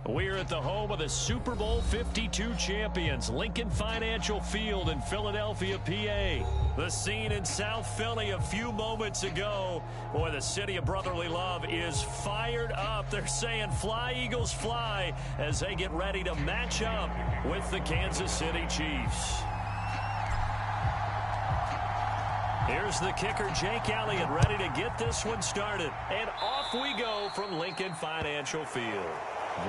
We're at the home of the Super Bowl 52 champions, Lincoln Financial Field in Philadelphia, PA. The scene in South Philly a few moments ago. Boy, the city of brotherly love is fired up. They're saying, "Fly, Eagles, fly," as they get ready to match up with the Kansas City Chiefs. Here's the kicker, Jake Elliott, ready to get this one started. And off we go from Lincoln Financial Field.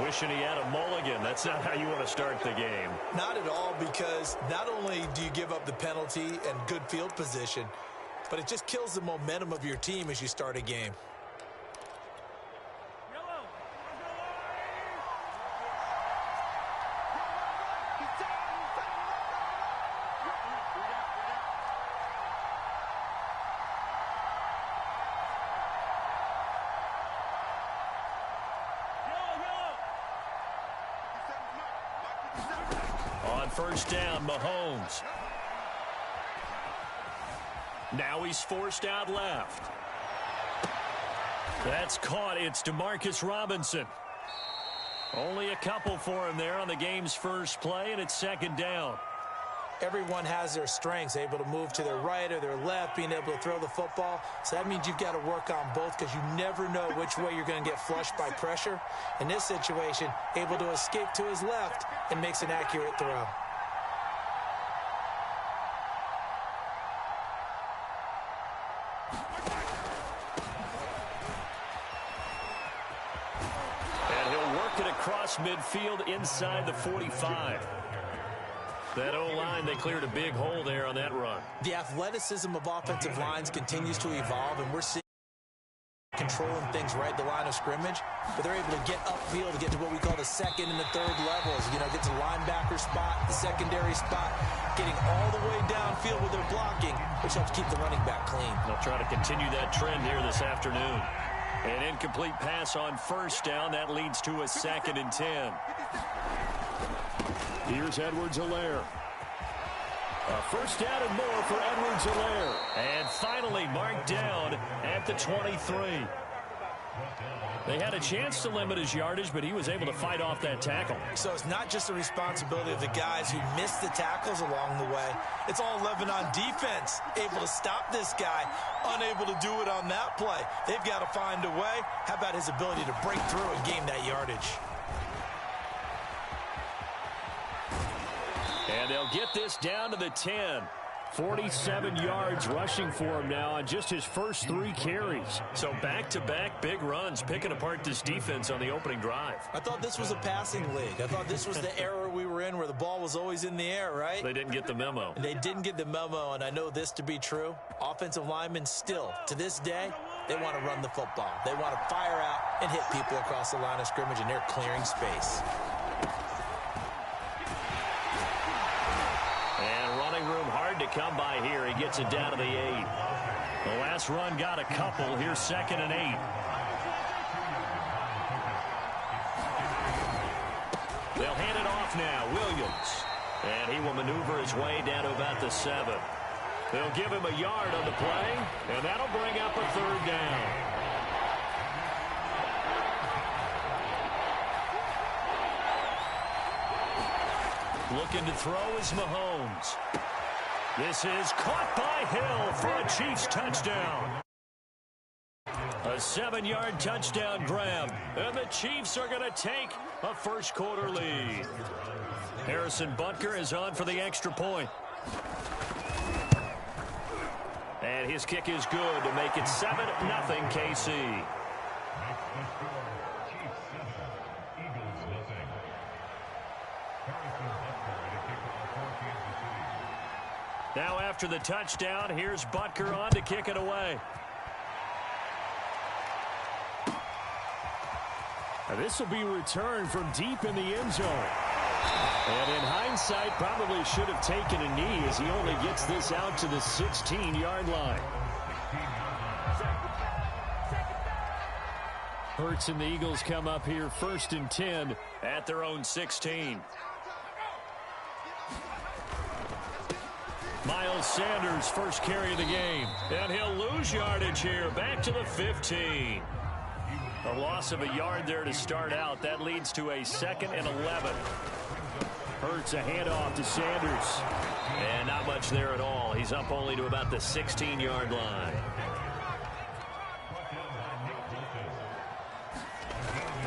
Wishing he had a mulligan. That's not how you want to start the game. Not at all, because not only do you give up the penalty and good field position, but it just kills the momentum of your team as you start a game. On first down, Mahomes. Now he's forced out left. That's caught. It's Demarcus Robinson. Only a couple for him there on the game's first play, and it's second down. Everyone has their strengths, able to move to their right or their left, being able to throw the football. So that means you've got to work on both, because you never know which way you're going to get flushed by pressure. In this situation, able to escape to his left and makes an accurate throw. And he'll work it across midfield inside the 45. That O-line, they cleared a big hole there on that run. The athleticism of offensive lines continues to evolve, and we're seeing controlling things right at the line of scrimmage, but they're able to get upfield to get to what we call the second and the third levels. You know, get to the linebacker spot, the secondary spot, getting all the way downfield with their blocking, which helps keep the running back clean. They'll try to continue that trend here this afternoon. An incomplete pass on first down. That leads to a 2nd and 10. Here's Edwards-Helaire. A first down and more for Edwards-Helaire. And finally marked down at the 23. They had a chance to limit his yardage, but he was able to fight off that tackle. So it's not just the responsibility of the guys who missed the tackles along the way. It's all Lebanon defense, able to stop this guy, unable to do it on that play. They've got to find a way. How about his ability to break through and gain that yardage? And they'll get this down to the 10. 47 yards rushing for him now on just his first 3 carries. So back-to-back big runs, picking apart this defense on the opening drive. I thought this was a passing league. I thought this was the era we were in where the ball was always in the air, right? They didn't get the memo. And they didn't get the memo, and I know this to be true. Offensive linemen still, to this day, they want to run the football. They want to fire out and hit people across the line of scrimmage, and they're clearing space. Room hard to come by here. He gets it down to the 8. The last run got a couple. Here's 2nd and 8. They'll hand it off now. Williams. And he will maneuver his way down to about the 7. They'll give him a yard on the play, and that'll bring up a 3rd down. Looking to throw is Mahomes. This is caught by Hill for a Chiefs touchdown. A 7-yard touchdown grab. And the Chiefs are going to take a first-quarter lead. Harrison Butker is on for the extra point. And his kick is good to make it 7-0 KC. Now after the touchdown, here's Butker on to kick it away. Now this will be returned from deep in the end zone. And in hindsight, probably should have taken a knee as he only gets this out to the 16-yard line. Hurts and the Eagles come up here 1st and 10 at their own 16. Miles Sanders, first carry of the game. And he'll lose yardage here, back to the 15. A loss of a yard there to start out. That leads to a 2nd and 11. Hurts a handoff to Sanders. And not much there at all. He's up only to about the 16-yard line.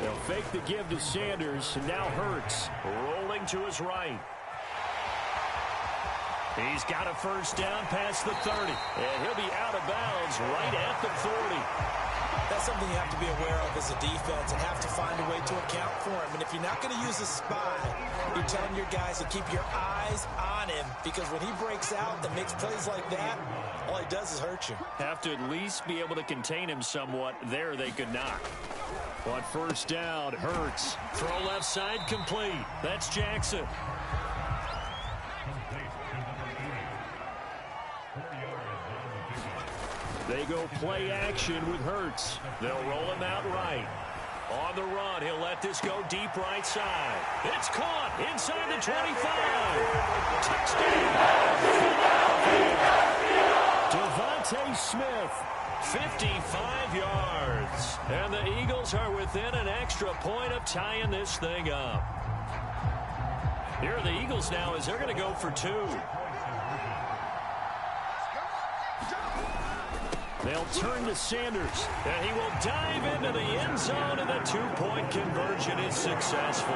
They'll fake the give to Sanders. And now Hurts rolling to his right. He's got a first down past the 30. And he'll be out of bounds right at the 40. That's something you have to be aware of as a defense and have to find a way to account for him. And if you're not going to use a spy, you're telling your guys to keep your eyes on him, because when he breaks out and makes plays like that, all he does is hurt you. Have to at least be able to contain him somewhat. There they could not. On first down, Hurts. Throw left side complete. That's Jackson. They go play action with Hurts. They'll roll him out right. On the run, he'll let this go deep right side. It's caught inside the 25. Touchdown. Devontae Smith, 55 yards. And the Eagles are within an extra point of tying this thing up. Here are the Eagles now as they're going to go for 2. They'll turn to Sanders, and he will dive into the end zone, and the 2-point conversion is successful.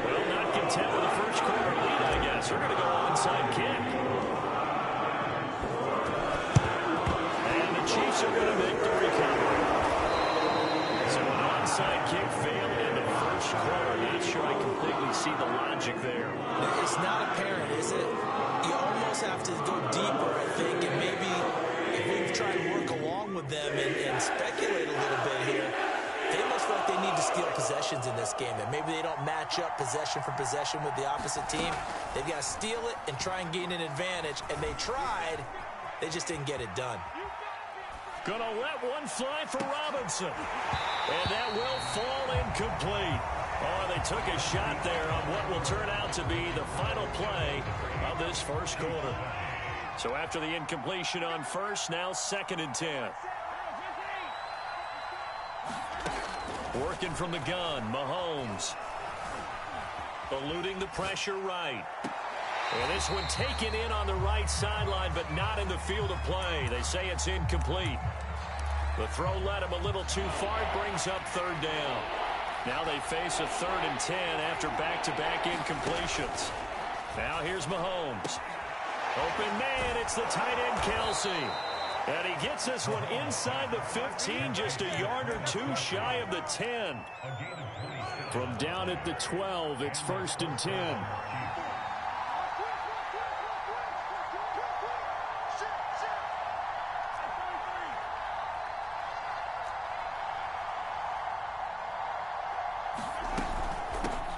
Well, not content with the first quarter lead, I guess. We're going to go onside kick. And the Chiefs are going to make the recovery. So an onside kick failed in the first quarter. Not sure I completely see the logic there. It's not apparent, is it? You almost have to go deeper, I think, and maybe if we've tried to work along with them and speculate a little bit here, they must feel like they need to steal possessions in this game, and maybe they don't match up possession for possession with the opposite team. They've got to steal it and try and gain an advantage, and they tried. They just didn't get it done. Gonna let one fly for Robinson, and that will fall incomplete. Oh, they took a shot there on what will turn out to be the final play of this first quarter. So after the incompletion on first, now 2nd and 10. Working from the gun, Mahomes. Eluding the pressure right. And this one taken in on the right sideline, but not in the field of play. They say it's incomplete. The throw led him a little too far. It brings up 3rd down. Now they face a 3rd and 10 after back-to-back incompletions. Now here's Mahomes. Open man, it's the tight end Kelsey. And he gets this one inside the 15, just a yard or 2 shy of the 10. From down at the 12, it's 1st and 10.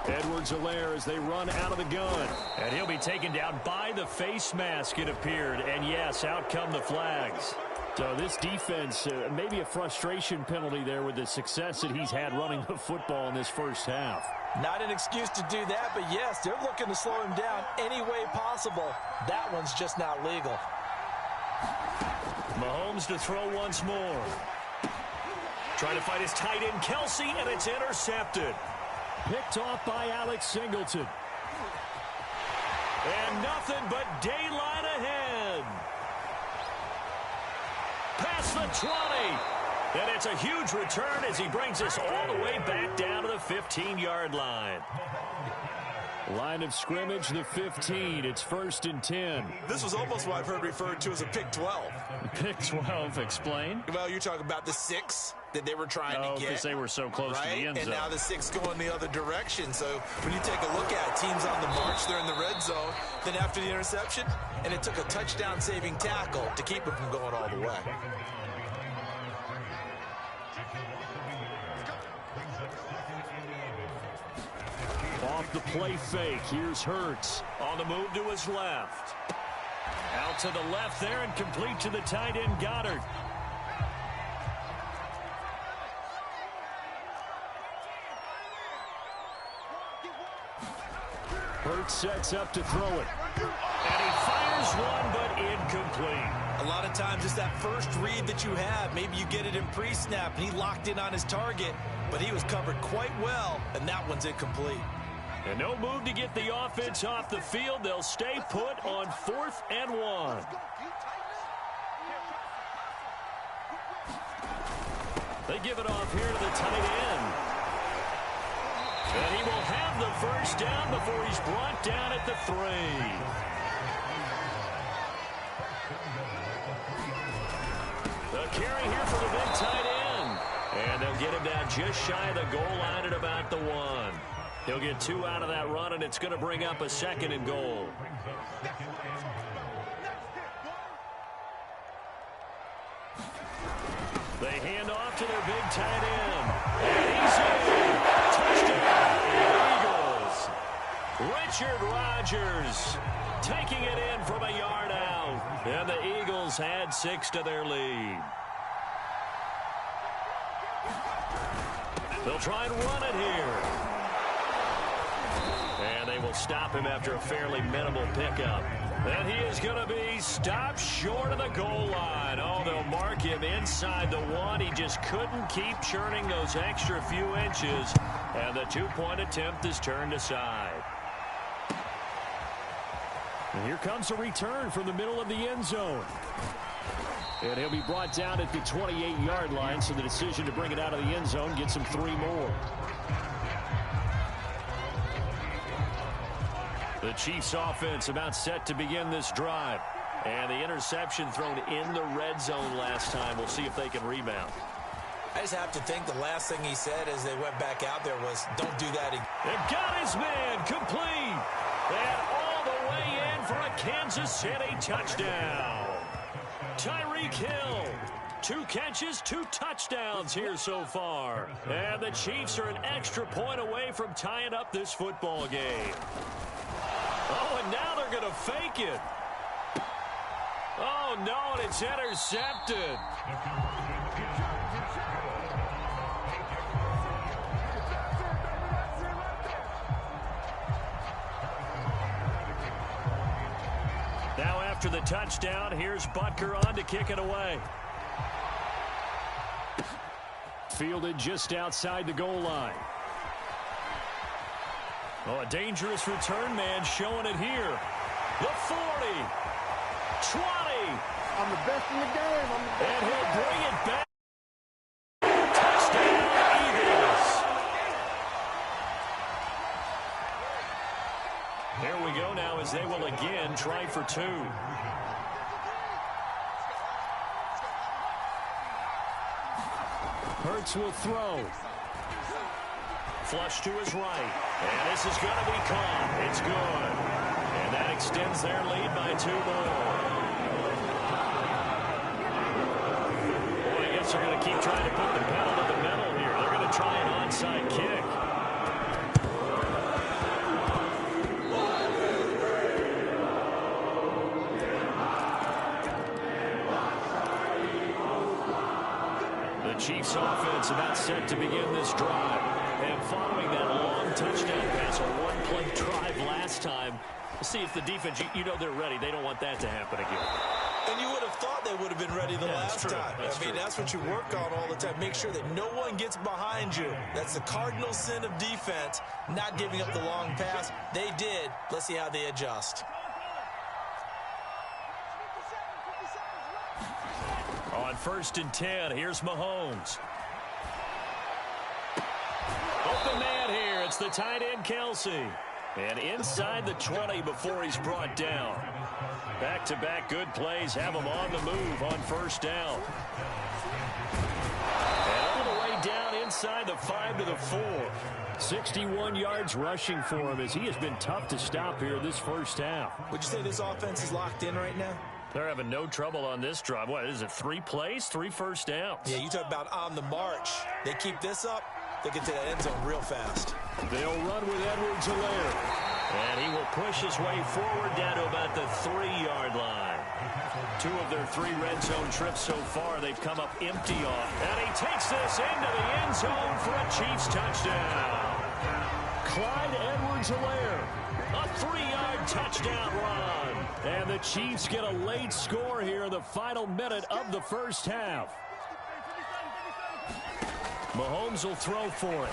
Edwards-Helaire as they run out of the gun. And he'll be taken down by the face mask, it appeared. And yes, out come the flags. So this defense, maybe a frustration penalty there with the success that he's had running the football in this first half. Not an excuse to do that, but yes, they're looking to slow him down any way possible. That one's just not legal. Mahomes to throw once more. Trying to find his tight end, Kelsey, and it's intercepted. Picked off by Alex Singleton. And nothing but daylight ahead. Past the 20. And it's a huge return as he brings us all the way back down to the 15-yard line. Line of scrimmage, the 15. It's 1st and 10. This was almost what I've heard referred to as a pick 12. Pick 12, explain? Well, you're talking about the 6 that they were trying to get. Because they were so close to the end zone. And now the 6 going the other direction. So when you take a look at it, teams on the march, they're in the red zone. Then after the interception, and it took a touchdown-saving tackle to keep it from going all the way. Off the play fake, here's Hurts. On the move to his left. Out to the left there and complete to the tight end, Goddard. Hurts sets up to throw it. And he fires one, but incomplete. A lot of times it's that first read that you have. Maybe you get it in pre-snap, and he locked in on his target, but he was covered quite well, and that one's incomplete. And no move to get the offense off the field. They'll stay put on 4th and 1. They give it off here to the tight end. And he will have the first down before he's brought down at the 3. The carry here for the big tight end. And they'll get him down just shy of the goal line at about the 1. He'll get 2 out of that run, and it's going to bring up a 2nd and goal. They hand off to their big tight end. And he's in. Touchdown, Eagles. Richard Rodgers taking it in from a yard out. And the Eagles add 6 to their lead. They'll try and run it here. And they will stop him after a fairly minimal pickup. And he is going to be stopped short of the goal line. Oh, they'll mark him inside the 1. He just couldn't keep churning those extra few inches. And the 2-point attempt is turned aside. And here comes a return from the middle of the end zone. And he'll be brought down at the 28-yard line, so the decision to bring it out of the end zone gets him 3 more. The Chiefs offense about set to begin this drive. And the interception thrown in the red zone last time. We'll see if they can rebound. I just have to think the last thing he said as they went back out there was, don't do that again. They've got his man complete. And all the way in for a Kansas City touchdown. Tyreek Hill, 2 catches, 2 touchdowns here so far. And the Chiefs are an extra point away from tying up this football game. Oh, and now they're going to fake it. Oh, no, and it's intercepted. Now after the touchdown, here's Butker on to kick it away. Fielded just outside the goal line. Oh, a dangerous return man showing it here. The 40. 20. I'm the best in the game. And he'll bring it back. Touchdown, Eagles. Here we go now as they will again try for 2. Hurts will throw. Flush to his right. And this is going to be caught. It's good. And that extends their lead by 2 more. Boy, I guess they're going to keep trying to put the pedal to the metal here. They're going to try an onside kick. The Chiefs offense about set to begin this drive. And following that long touchdown pass, a 1-play drive last time, see if the defense, you know they're ready. They don't want that to happen again. And you would have thought they would have been ready the last time. That's what you work on all the time. Make sure that no one gets behind you. That's the cardinal sin of defense, not giving up the long pass. They did. Let's see how they adjust. On 1st and 10, here's Mahomes. Open man here. It's the tight end, Kelsey. And inside the 20 before he's brought down. Back-to-back good plays have him on the move on 1st down. And all the way down inside the 5 to the 4. 61 yards rushing for him as he has been tough to stop here this first half. Would you say this offense is locked in right now? They're having no trouble on this drive. What is it, 3 plays, 3 first downs? Yeah, you talk about on the march. They keep this up, they get to that end zone real fast. They'll run with Edwards-Helaire. And he will push his way forward down to about the 3-yard line. 2 of their 3 red zone trips so far, they've come up empty on. And he takes this into the end zone for a Chiefs touchdown. Clyde Edwards-Helaire A 3-yard touchdown run. And the Chiefs get a late score here in the final minute of the first half. Mahomes will throw for it.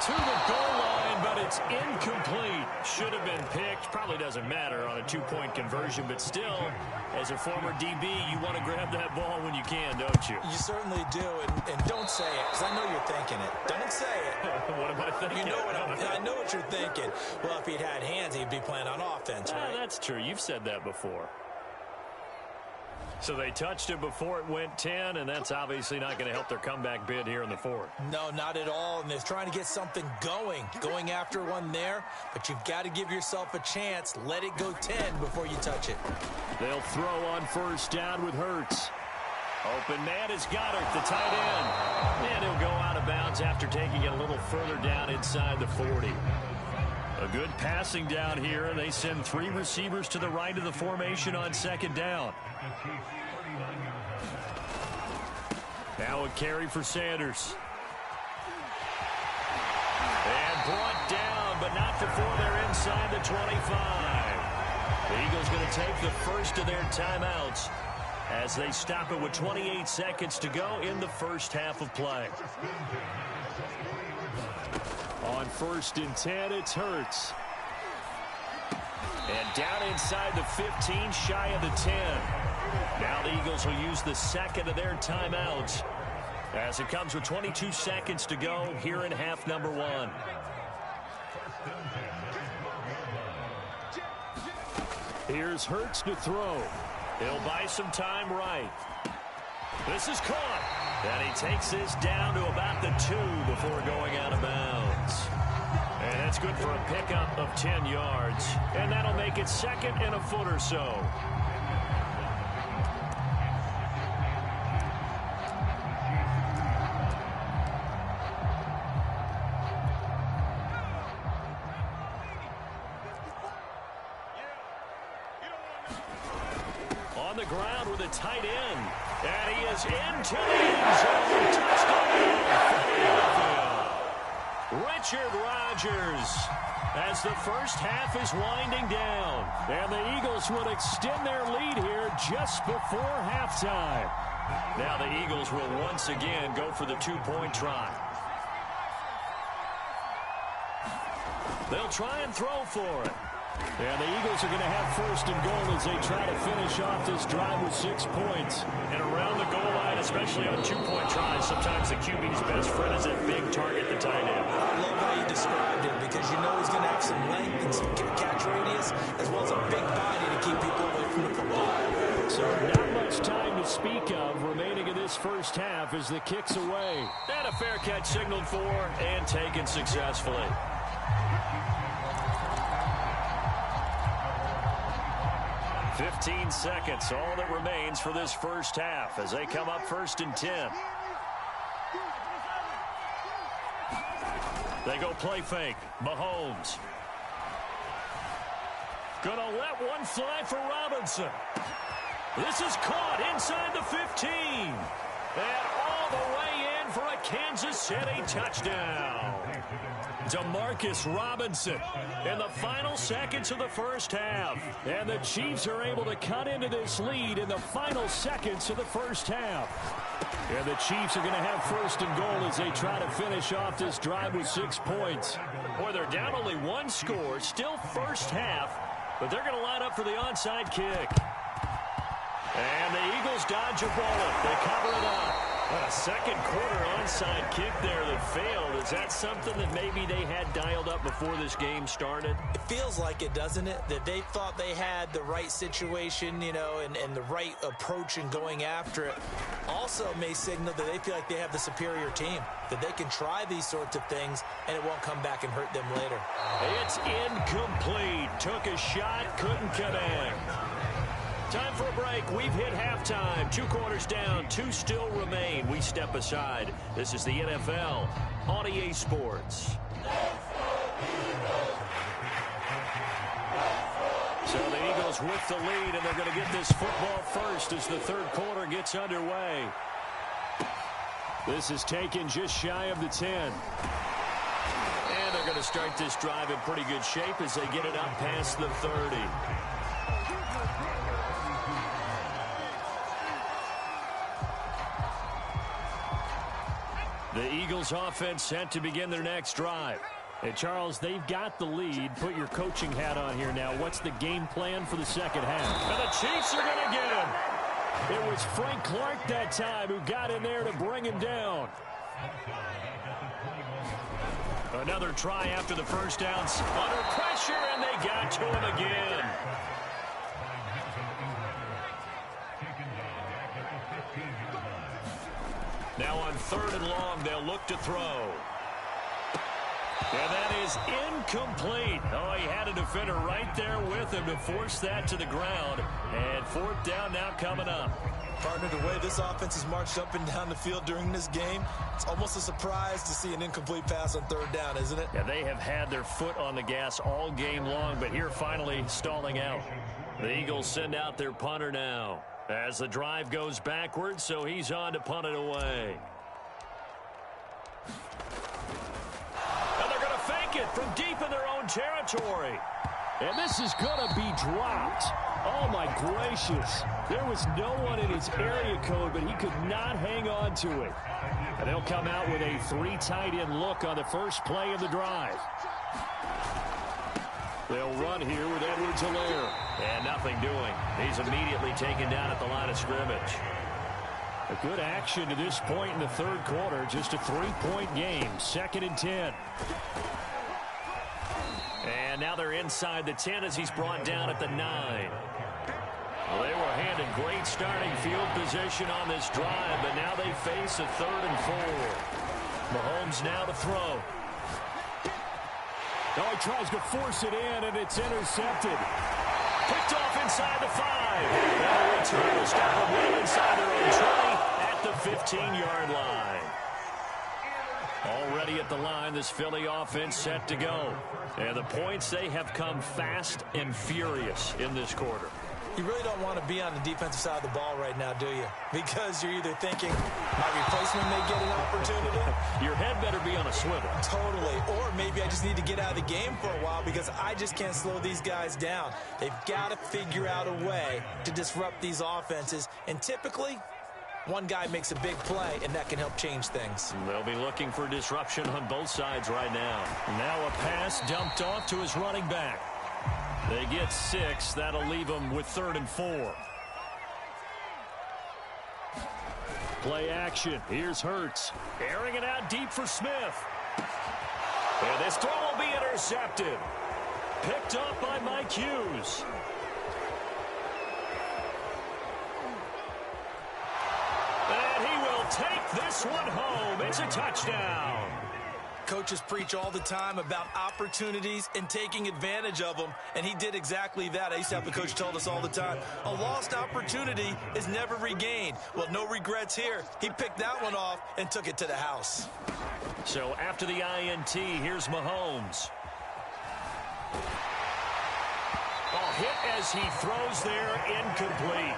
To the goal line, but it's incomplete. Should have been picked. Probably doesn't matter on a 2-point conversion, but still, as a former DB, you want to grab that ball when you can, don't you? You certainly do, and don't say it, because I know you're thinking it. Don't say it. What am I thinking? You know I know what you're thinking. Well, if he'd had hands, he'd be playing on offense, right? That's true. You've said that before. So they touched it before it went 10, and that's obviously not going to help their comeback bid here in the fourth. No, not at all, and they're trying to get something going after one there, but you've got to give yourself a chance. Let it go 10 before you touch it. They'll throw on first down with Hurts. Open man is Goddard, the tight end. And he'll go out of bounds after taking it a little further down inside the 40. A good passing down here, and they send 3 receivers to the right of the formation on second down. Now a carry for Sanders. And brought down, but not before they're inside the 25. The Eagles going to take the first of their timeouts as they stop it with 28 seconds to go in the first half of play. On first and 10, it's Hurts. And down inside the 15, shy of the 10. Now the Eagles will use the second of their timeouts as it comes with 22 seconds to go here in half number 1. Here's Hurts to throw. He'll buy some time right. This is caught. And he takes this down to about the 2 before going out of bounds. And that's good for a pickup of 10 yards. And that'll make it second and a foot or so. On the ground with a tight end. And he is into the end zone. Touchdown, Philadelphia. Richard Rodgers, as the first half is winding down. And the Eagles would extend their lead here just before halftime. Now the Eagles will once again go for the 2-point try. They'll try and throw for it. And the Eagles are going to have first and goal as they try to finish off this drive with 6 points. And around the goal line, especially on 2-point tries, sometimes the QB's best friend is that big target, the tight end. I love how you described it because you know he's going to have some length and some catch radius as well as a big body to keep people away from the football. So not much time to speak of remaining in this first half as the kick's away. And a fair catch signaled for and taken successfully. 15 seconds, all that remains for this first half as they come up first and 10. They go play fake. Mahomes. Gonna let one fly for Robinson. This is caught inside the 15. And all the way in for a Kansas City touchdown. Demarcus Robinson in the final seconds of the first half. And the Chiefs are able to cut into this lead in the final seconds of the first half. And the Chiefs are going to have first and goal as they try to finish off this drive with 6 points. Boy, they're down only 1 score, still first half, but they're going to line up for the onside kick. And the Eagles dodge a bullet. They cover it up. A second quarter onside kick there that failed. Is that something that maybe they had dialed up before this game started? It feels like it, doesn't it? That they thought they had the right situation, you know, and the right approach in going after it. Also may signal that they feel like they have the superior team, that they can try these sorts of things and it won't come back and hurt them later. It's incomplete. Took a shot, couldn't connect. Time for a break. We've hit halftime. 2 quarters down, 2 still remain. We step aside. This is the NFL on EA Sports. So the Eagles with the lead, and they're going to get this football first as the third quarter gets underway. This is taken just shy of the 10. And they're going to start this drive in pretty good shape as they get it up past the 30. The Eagles offense set to begin their next drive. Hey, Charles, they've got the lead. Put your coaching hat on here now. What's the game plan for the second half? And the Chiefs are going to get him. It was Frank Clark that time who got in there to bring him down. Another try after the first down. Under pressure, and they got to him again. Now on 3rd and long, they'll look to throw. And that is incomplete. Oh, he had a defender right there with him to force that to the ground. And 4th down now coming up. Partner, the way this offense has marched up and down the field during this game, it's almost a surprise to see an incomplete pass on 3rd down, isn't it? Yeah, they have had their foot on the gas all game long, but here finally stalling out. The Eagles send out their punter now as the drive goes backwards, so he's on to punt it away. And they're going to fake it from deep in their own territory. And this is going to be dropped. Oh, my gracious. There was no one in his area code, but he could not hang on to it. And they'll come out with a 3 tight end look on the first play of the drive. They'll run here with Edwards-Helaire. And nothing doing. He's immediately taken down at the line of scrimmage. A good action to this point in the 3rd quarter. Just a 3-point game. 2nd and 10. And now they're inside the 10 as he's brought down at the 9. Well, they were handed great starting field position on this drive, but now they face a 3rd and 4. Mahomes now to throw. Oh, he tries to force it in, and it's intercepted. Picked off inside the 5. And the return will stop them well inside their own 20 at the 15-yard line. Already at the line, this Philly offense set to go. And the points, they have come fast and furious in this quarter. You really don't want to be on the defensive side of the ball right now, do you? Because you're either thinking, my replacement may get an opportunity. Your head better be on a swivel. Totally. Or maybe I just need to get out of the game for a while because I just can't slow these guys down. They've got to figure out a way to disrupt these offenses. And typically, one guy makes a big play, and that can help change things. They'll be looking for disruption on both sides right now. Now a pass dumped off to his running back. They get 6. That'll leave them with 3rd and 4. Play action. Here's Hurts. Airing it out deep for Smith. And this throw will be intercepted. Picked up by Mike Hughes. And he will take this one home. It's a touchdown. Coaches preach all the time about opportunities and taking advantage of them, and he did exactly that. I used to have a coach told us all the time, a lost opportunity is never regained. Well, no regrets here. He picked that one off and took it to the house. So after the INT, here's Mahomes. Oh, hit as he throws there, incomplete.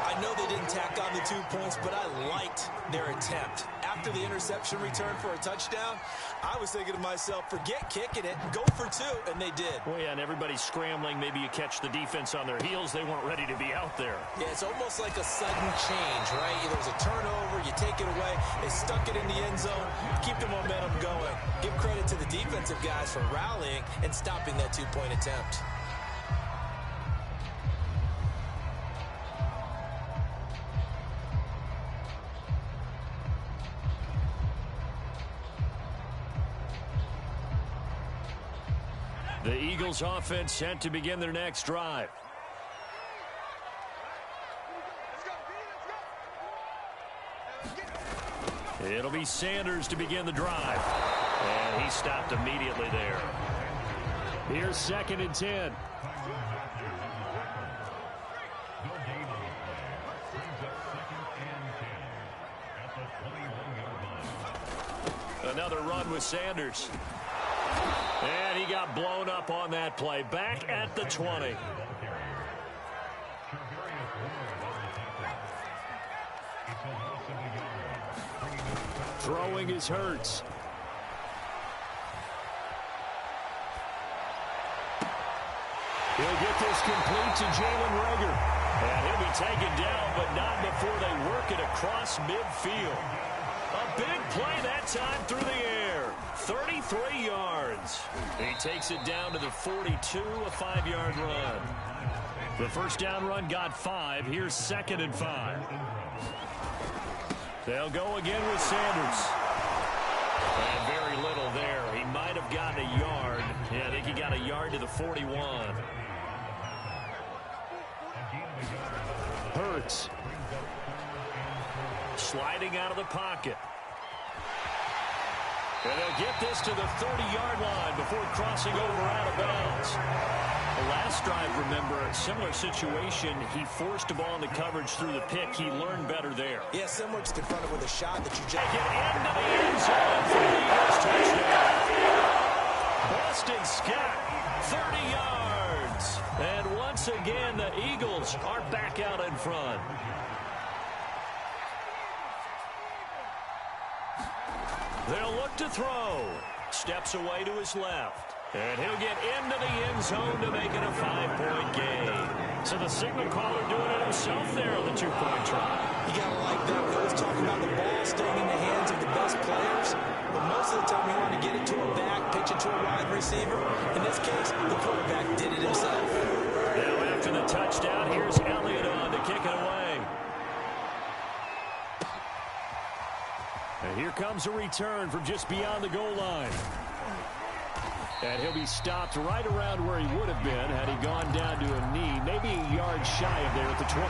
I know they didn't tack on the 2 points, but I liked their attempt. After the interception return for a touchdown, I was thinking to myself, forget kicking it, go for 2, and they did. Well, yeah, and everybody's scrambling. Maybe you catch the defense on their heels. They weren't ready to be out there. Yeah, it's almost like a sudden change, right? There was a turnover, you take it away, they stuck it in the end zone, keep the momentum going. Give credit to the defensive guys for rallying and stopping that 2-point attempt. The Eagles offense set to begin their next drive. It'll be Sanders to begin the drive. And he stopped immediately there. Here's 2nd and 10. Another run with Sanders. And he got blown up on that play. Back at the 20. Throwing is Hurts. He'll get this complete to Jalen Reagor. And he'll be taken down, but not before they work it across midfield. A big play that time through the air. 33 yards. He takes it down to the 42, a 5-yard run. The first down run got 5. Here's 2nd and 5. They'll go again with Sanders. And very little there. He might have gotten a yard. Yeah, I think he got a yard to the 41. Hurts. Sliding out of the pocket. And they'll get this to the 30-yard line before crossing over out of bounds. The last drive, remember, similar situation. He forced the ball into coverage through the pick. He learned better there. Yeah, similar to confronted with a shot that you just... Take it into the end zone for the Eagles touchdown. Boston Scott, 30 yards. And once again, the Eagles are back out in front. They'll look to throw. Steps away to his left. And he'll get into the end zone to make it a 5-point game. So the signal caller doing it himself there on the 2-point try. You got to like that. We always talk about the ball staying in the hands of the best players. But most of the time, you want to get it to a back, pitch it to a wide receiver. In this case, the quarterback did it himself. Now after the touchdown, here's Elliott on to kick it away. And here comes a return from just beyond the goal line. And he'll be stopped right around where he would have been had he gone down to a knee, maybe a yard shy of there at the 24.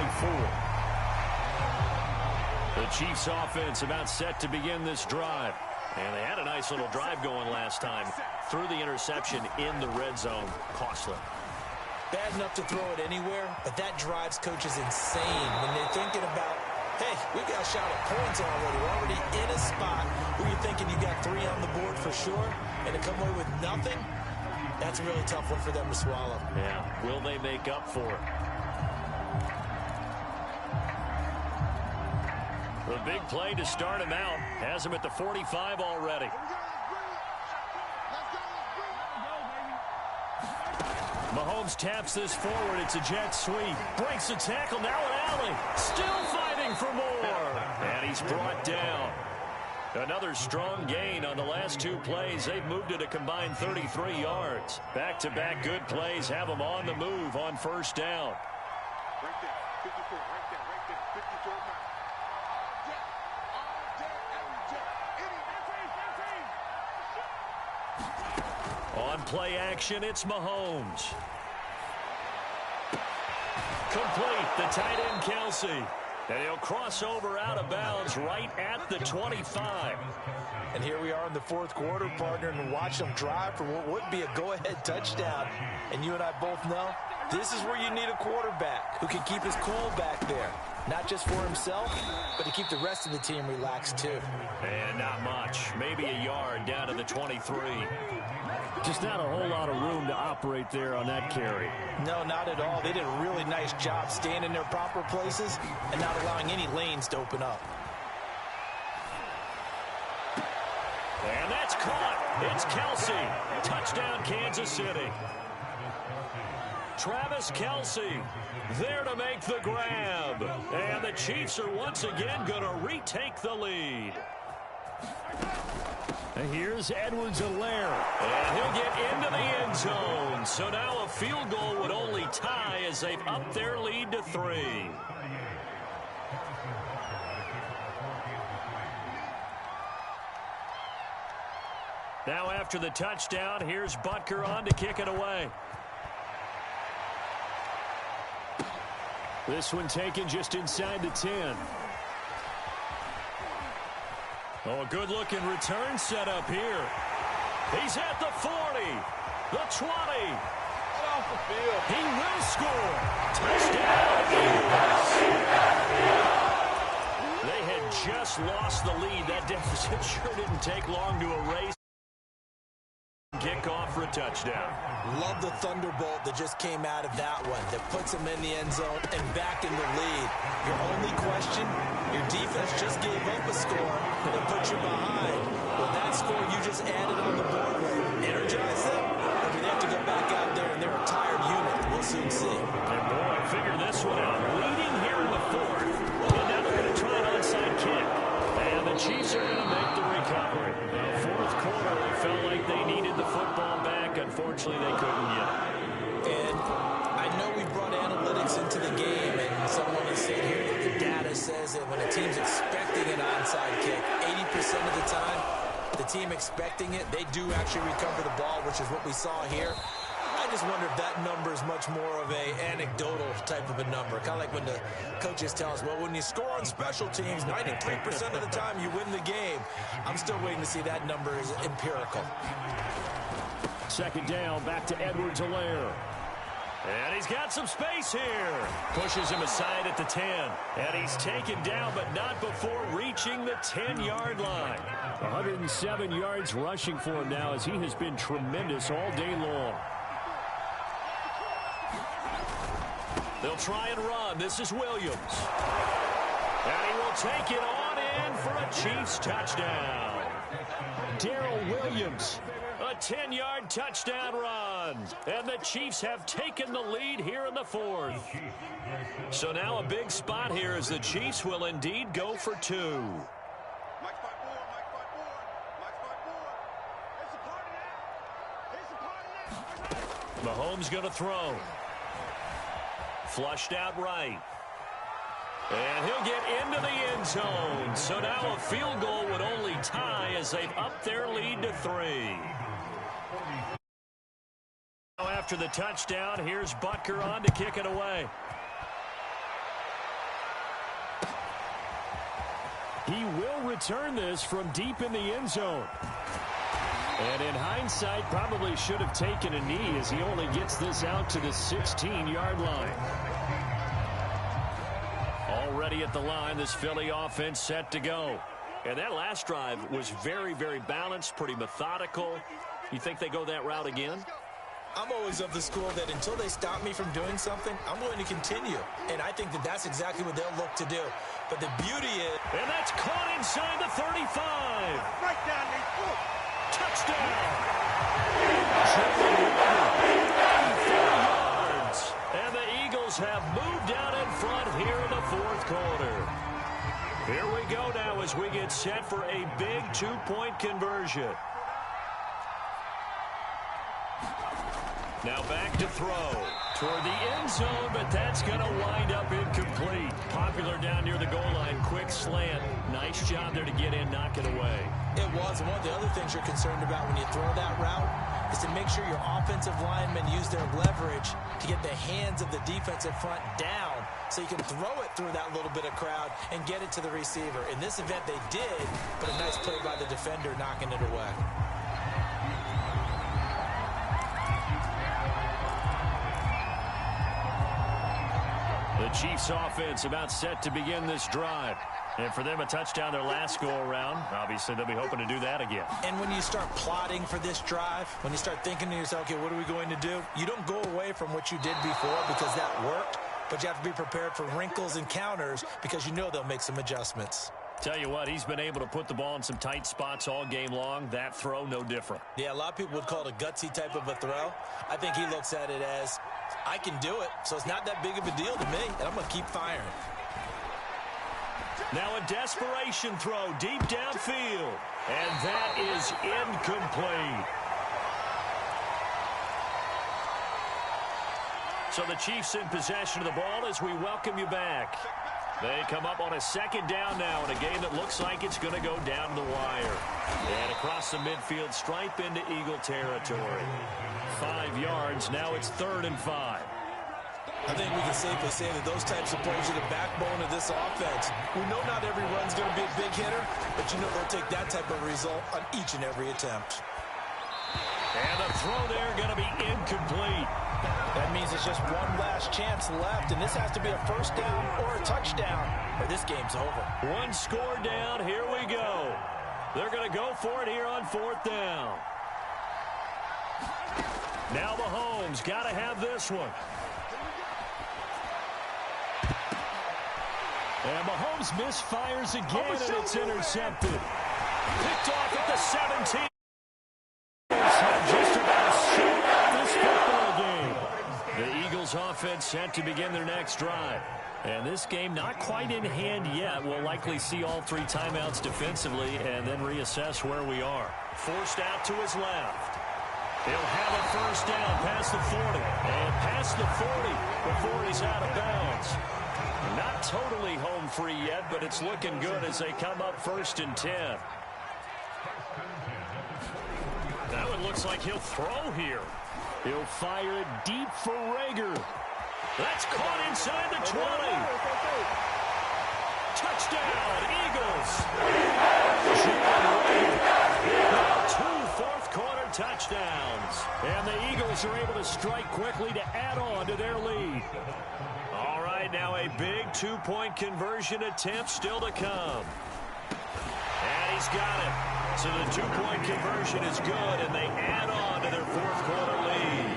The Chiefs offense about set to begin this drive. And they had a nice little drive going last time. Threw the interception in the red zone. Costly. Bad enough to throw it anywhere, but that drives coaches insane when they're thinking about, hey, we got a shot at points already. We're already in a spot where you're thinking you got 3 on the board for sure, and to come away with nothing, that's a really tough one for them to swallow. Yeah, will they make up for it? The big play to start him out has him at the 45 already. Mahomes taps this forward. It's a jet sweep. Breaks the tackle. Now an alley. Still fighting for more. And he's brought down. Another strong gain on the last 2 plays. They've moved it a combined 33 yards. Back-to-back good plays have them on the move on first down. Right there, 54, right there, 54 back. On play action, it's Mahomes. Complete, the tight end Kelsey. And he'll cross over out of bounds right at the 25. And here we are in the 4th quarter, partner, and watch them drive for what would be a go-ahead touchdown. And you and I both know this is where you need a quarterback who can keep his cool back there. Not just for himself, but to keep the rest of the team relaxed too. And not much. Maybe a yard down to the 23. Just not a whole lot of room to operate there on that carry. No, not at all. They did a really nice job staying in their proper places and not allowing any lanes to open up. And that's caught. It's Kelsey. Touchdown, Kansas City. Travis Kelsey there to make the grab. And the Chiefs are once again going to retake the lead. And here's Edwards-Helaire. And he'll get into the end zone. So now a field goal would only tie as they've upped their lead to 3. Now after the touchdown, here's Butker on to kick it away. This one taken just inside the 10. Oh, a good-looking return set up here. He's at the 40, the 20. Off the field. He will score. Touchdown, Eagles. They had just lost the lead. That deficit sure didn't take long to erase. Kickoff for a touchdown. Love the thunderbolt that just came out of that one that puts them in the end zone and back in the lead. Your only question, your defense just gave up a score and put you behind. Well, that score you just added on the board will energize them, or do they have to go back out there and they're a tired unit? We'll soon see. And boy, figure this one out. Leading here in the fourth. And now they're going to try an onside kick. And the Chiefs are going to make the recovery. The fourth quarter, they felt like they needed the football back. Unfortunately, they couldn't get it. And I know we brought analytics into the game, and someone has said here that the data says that when a team's expecting an onside kick, 80% of the time, the team expecting it, they do actually recover the ball, which is what we saw here. I just wonder if that number is much more of a anecdotal type of a number. Kind of like when the coaches tell us, well, when you score on special teams, 93% of the time you win the game. I'm still waiting to see that number is empirical. Second down, back to Edwards-Helaire. And he's got some space here. Pushes him aside at the 10. And he's taken down, but not before reaching the 10-yard line. 107 yards rushing for him now as he has been tremendous all day long. They'll try and run. This is Williams. And he will take it on in for a Chiefs touchdown. Darrell Williams. A 10-yard touchdown run. And the Chiefs have taken the lead here in the fourth. So now a big spot here as the Chiefs will indeed go for two. Mahomes going to throw. Flushed out right. And he'll get into the end zone. So now a field goal would only tie as they've upped their lead to 3. Now after the touchdown, here's Butker on to kick it away. He will return this from deep in the end zone. And in hindsight, probably should have taken a knee as he only gets this out to the 16-yard line. Already at the line, this Philly offense set to go. And that last drive was very, very balanced, pretty methodical. You think they go that route again? I'm always of the school that until they stop me from doing something, I'm going to continue. And I think that that's exactly what they'll look to do. But the beauty is... And that's caught inside the 35. Right down there. Touchdown! 84 yards. And the Eagles have moved out in front here in the fourth quarter. Here we go now as we get set for a big two-point conversion. Now back to throw toward the end zone, but that's going to wind up incomplete. Popular down near the goal line. Quick slant. Nice job there to get in, knock it away. It was. One of the other things you're concerned about when you throw that route is to make sure your offensive linemen use their leverage to get the hands of the defensive front down so you can throw it through that little bit of crowd and get it to the receiver. In this event, they did, but a nice play by the defender knocking it away. The Chiefs offense about set to begin this drive. And for them, a touchdown their last go-around. Obviously, they'll be hoping to do that again. And when you start plotting for this drive, when you start thinking to yourself, okay, what are we going to do? You don't go away from what you did before because that worked, but you have to be prepared for wrinkles and counters because you know they'll make some adjustments. Tell you what, he's been able to put the ball in some tight spots all game long. That throw, no different. Yeah, a lot of people would call it a gutsy type of a throw. I think he looks at it as, I can do it, so it's not that big of a deal to me, and I'm going to keep firing. Now a desperation throw deep downfield. And that is incomplete. So the Chiefs in possession of the ball as we welcome you back. They come up on a second down now in a game that looks like it's going to go down the wire. And across the midfield stripe into Eagle territory. 5 yards. Now it's 3rd and 5. I think we can safely say that those types of plays are the backbone of this offense. We know not every run's going to be a big hitter, but you know they'll take that type of result on each and every attempt. And the throw there going to be incomplete. That means it's just one last chance left, and this has to be a first down or a touchdown, or this game's over. One score down. Here we go. They're going to go for it here on 4th down. Now Mahomes got to have this one. And Mahomes misfires again, and it's intercepted. Picked off at the 17. Just about to shut up this football game. The Eagles offense set to begin their next drive. And this game not quite in hand yet. We'll likely see all 3 timeouts defensively and then reassess where we are. Forced out to his left. He'll have a first down past the 40. And past the 40 before he's out of bounds. Not totally home free yet, but it's looking good as they come up 1st and 10. Now it looks like he'll throw here. He'll fire it deep for Rager. That's caught inside the 20. Touchdown, Eagles. Two fourth-quarter touchdowns. And the Eagles are able to strike quickly to add on to their lead. All right, now a big 2-point conversion attempt still to come. And he's got it. So the 2-point conversion is good, and they add on to their fourth-quarter lead.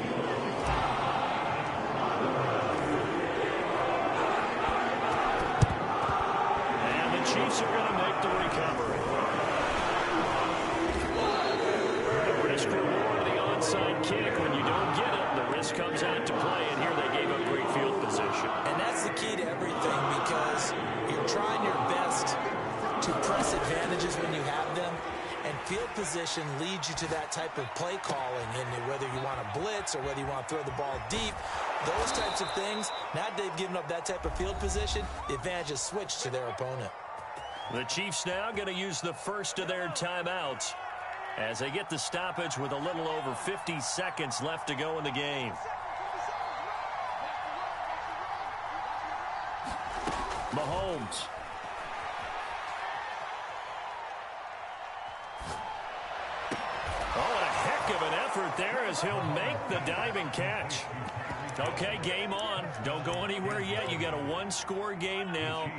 Chiefs are going to make the recovery. The risk reward of the onside kick. When you don't get it, the risk comes out to play, and here they gave up great field position. And that's the key to everything, because you're trying your best to press advantages when you have them, and field position leads you to that type of play calling, and whether you want to blitz or whether you want to throw the ball deep, those types of things. Now they've given up that type of field position, the advantage is switched to their opponent. The Chiefs now going to use the first of their timeouts as they get the stoppage with a little over 50 seconds left to go in the game. Mahomes. Oh, and a heck of an effort there as he'll make the diving catch. Okay, game on. Don't go anywhere yet. You got a 1-score game now.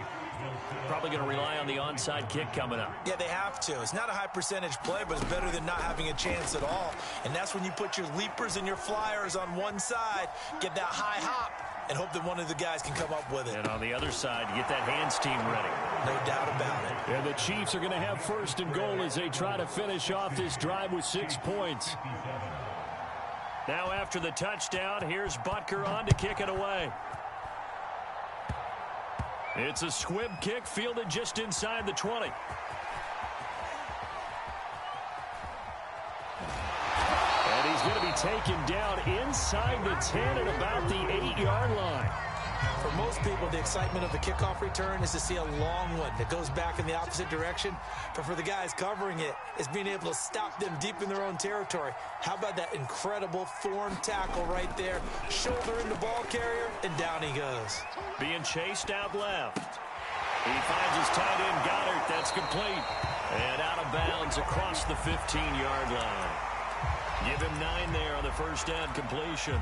Probably going to rely on the onside kick coming up. Yeah, they have to. It's not a high percentage play, but it's better than not having a chance at all. And that's when you put your leapers and your flyers on one side, get that high hop, and hope that one of the guys can come up with it. And on the other side, you get that hands team ready. No doubt about it. And the Chiefs are going to have 1st and goal as they try to finish off this drive with 6 points. Now after the touchdown, here's Butker on to kick it away. It's a squib kick fielded just inside the 20. And he's going to be taken down inside the 10 at about the 8-yard line. For most people, the excitement of the kickoff return is to see a long one that goes back in the opposite direction. But for the guys covering it, it's being able to stop them deep in their own territory. How about that incredible form tackle right there? Shoulder in the ball carrier, and down he goes. Being chased out left. He finds his tight end, Goddard. That's complete. And out of bounds across the 15-yard line. Give him 9 there on the first down completion.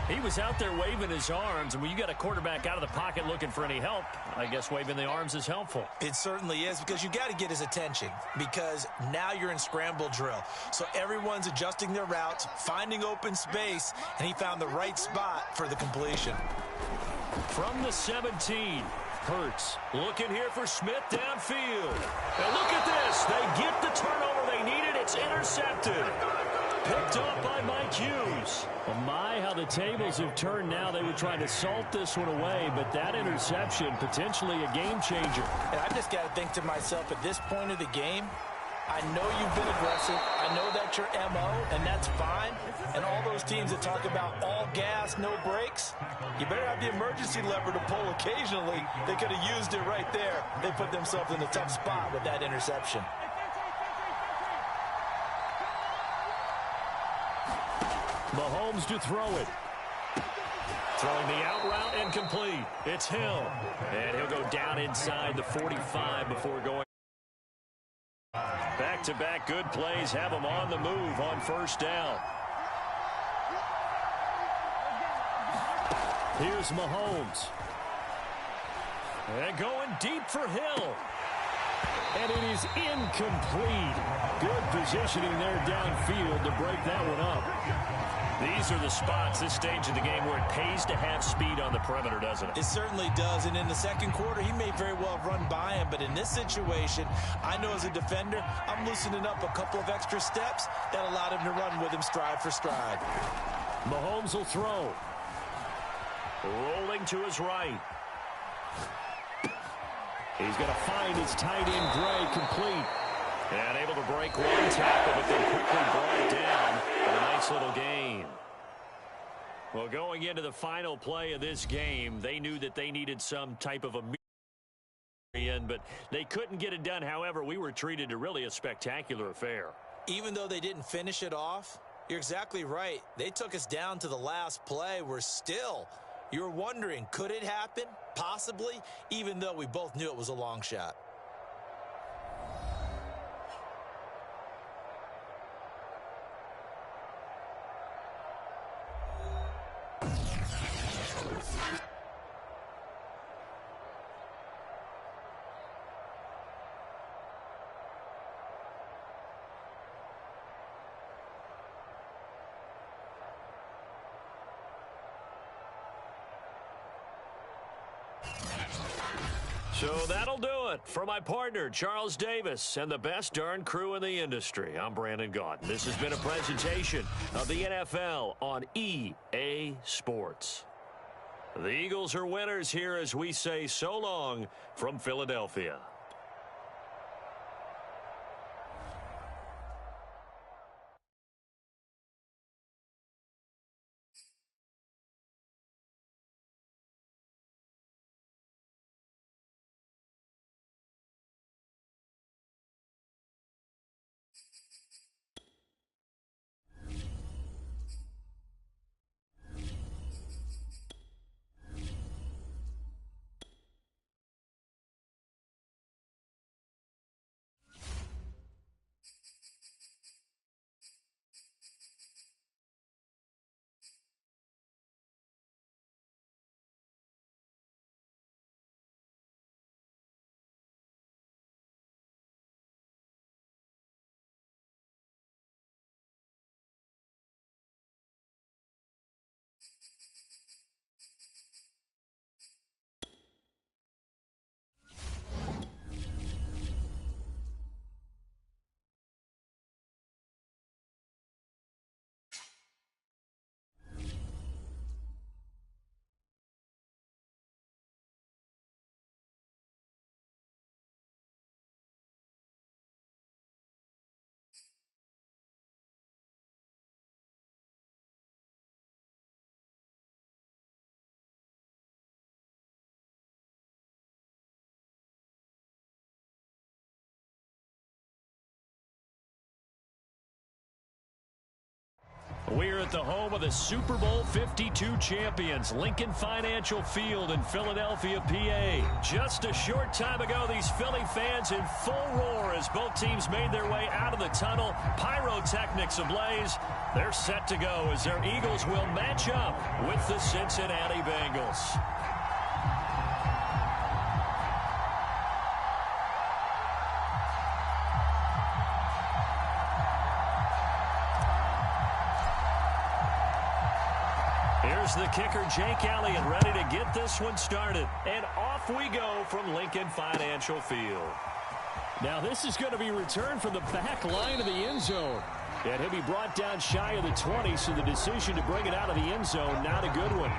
He was out there waving his arms, and when you got a quarterback out of the pocket looking for any help, I guess waving the arms is helpful. It certainly is, because you got to get his attention, because now you're in scramble drill. So everyone's adjusting their routes, finding open space, and he found the right spot for the completion. From the 17, Hurts looking here for Smith downfield. Now look at this. They get the turnover they needed. It's intercepted. Picked up by Mike Hughes. Well, my, how the tables have turned now. They were trying to salt this one away, but that interception, potentially a game changer. And I just got to think to myself, at this point of the game, I know you've been aggressive. I know that's your MO, and that's fine. And all those teams that talk about all gas, no brakes, you better have the emergency lever to pull occasionally. They could have used it right there. They put themselves in a tough spot with that interception. Mahomes to throw it. Throwing the out route and complete. It's Hill. And he'll go down inside the 45 before going. Back-to-back good plays have him on the move on first down. Here's Mahomes. And going deep for Hill. And it is incomplete. Good positioning there downfield to break that one up. These are the spots, this stage of the game, where it pays to have speed on the perimeter, doesn't it? It certainly does, and in the second quarter, he may very well have run by him, but in this situation, I know as a defender, I'm loosening up a couple of extra steps that allowed him to run with him stride for stride. Mahomes will throw. Rolling to his right. He's going to find his tight end Gray complete. And able to break one tackle, but then quickly brought down for a nice little gain. Well, going into the final play of this game, they knew that they needed some type of a in, but they couldn't get it done. However, we were treated to really a spectacular affair. Even though they didn't finish it off, you're exactly right. They took us down to the last play. You're wondering, could it happen? Possibly, even though we both knew it was a long shot. So that'll do it for my partner, Charles Davis, and the best darn crew in the industry. I'm Brandon Gaudin. This has been a presentation of the NFL on EA Sports. The Eagles are winners here as we say so long from Philadelphia. We're at the home of the Super Bowl 52 champions, Lincoln Financial Field in Philadelphia, PA. Just a short time ago, these Philly fans in full roar as both teams made their way out of the tunnel. Pyrotechnics ablaze. They're set to go as their Eagles will match up with the Cincinnati Bengals. Here's the kicker, Jake Elliott, ready to get this one started. And off we go from Lincoln Financial Field. Now this is going to be returned from the back line of the end zone. And he'll be brought down shy of the 20, so the decision to bring it out of the end zone, not a good one.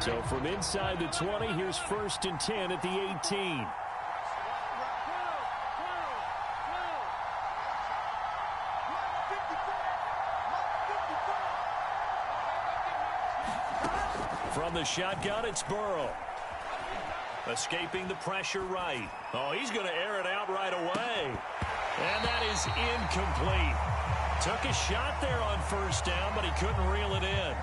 So from inside the 20, here's 1st and 10 at the 18. From the shotgun, it's Burrow. Escaping the pressure right. Oh, he's going to air it out right away. And that is incomplete. Took a shot there on 1st down, but he couldn't reel it in.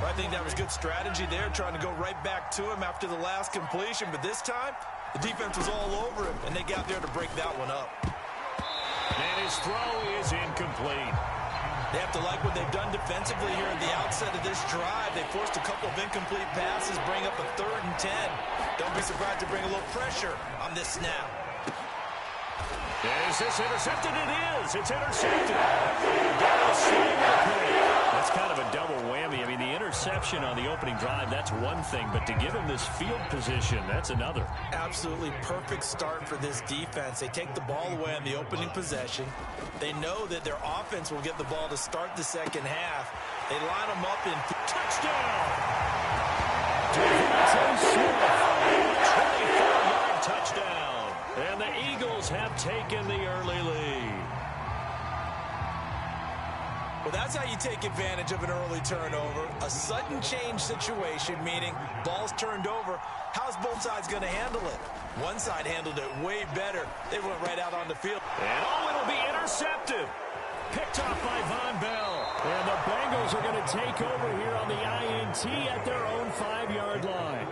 I think that was good strategy there, trying to go right back to him after the last completion. But this time, the defense was all over him, and they got there to break that one up. And his throw is incomplete. They have to like what they've done defensively here at the outset of this drive. They forced a couple of incomplete passes, bring up a 3rd and 10. Don't be surprised to bring a little pressure on this snap. Is this intercepted? It is. It's intercepted. That's kind of a double whammy. I mean, the interception on the opening drive, that's one thing. But to give him this field position, that's another. Absolutely perfect start for this defense. They take the ball away on the opening possession. They know that their offense will get the ball to start the second half. They line them up in touchdown. 24-yard touchdown. And the Eagles have taken the early lead. Well, that's how you take advantage of an early turnover. A sudden change situation, meaning ball's turned over. How's both sides going to handle it? One side handled it way better. They went right out on the field. And it'll be intercepted. Picked off by Von Bell. And the Bengals are going to take over here on the INT at their own 5-yard line.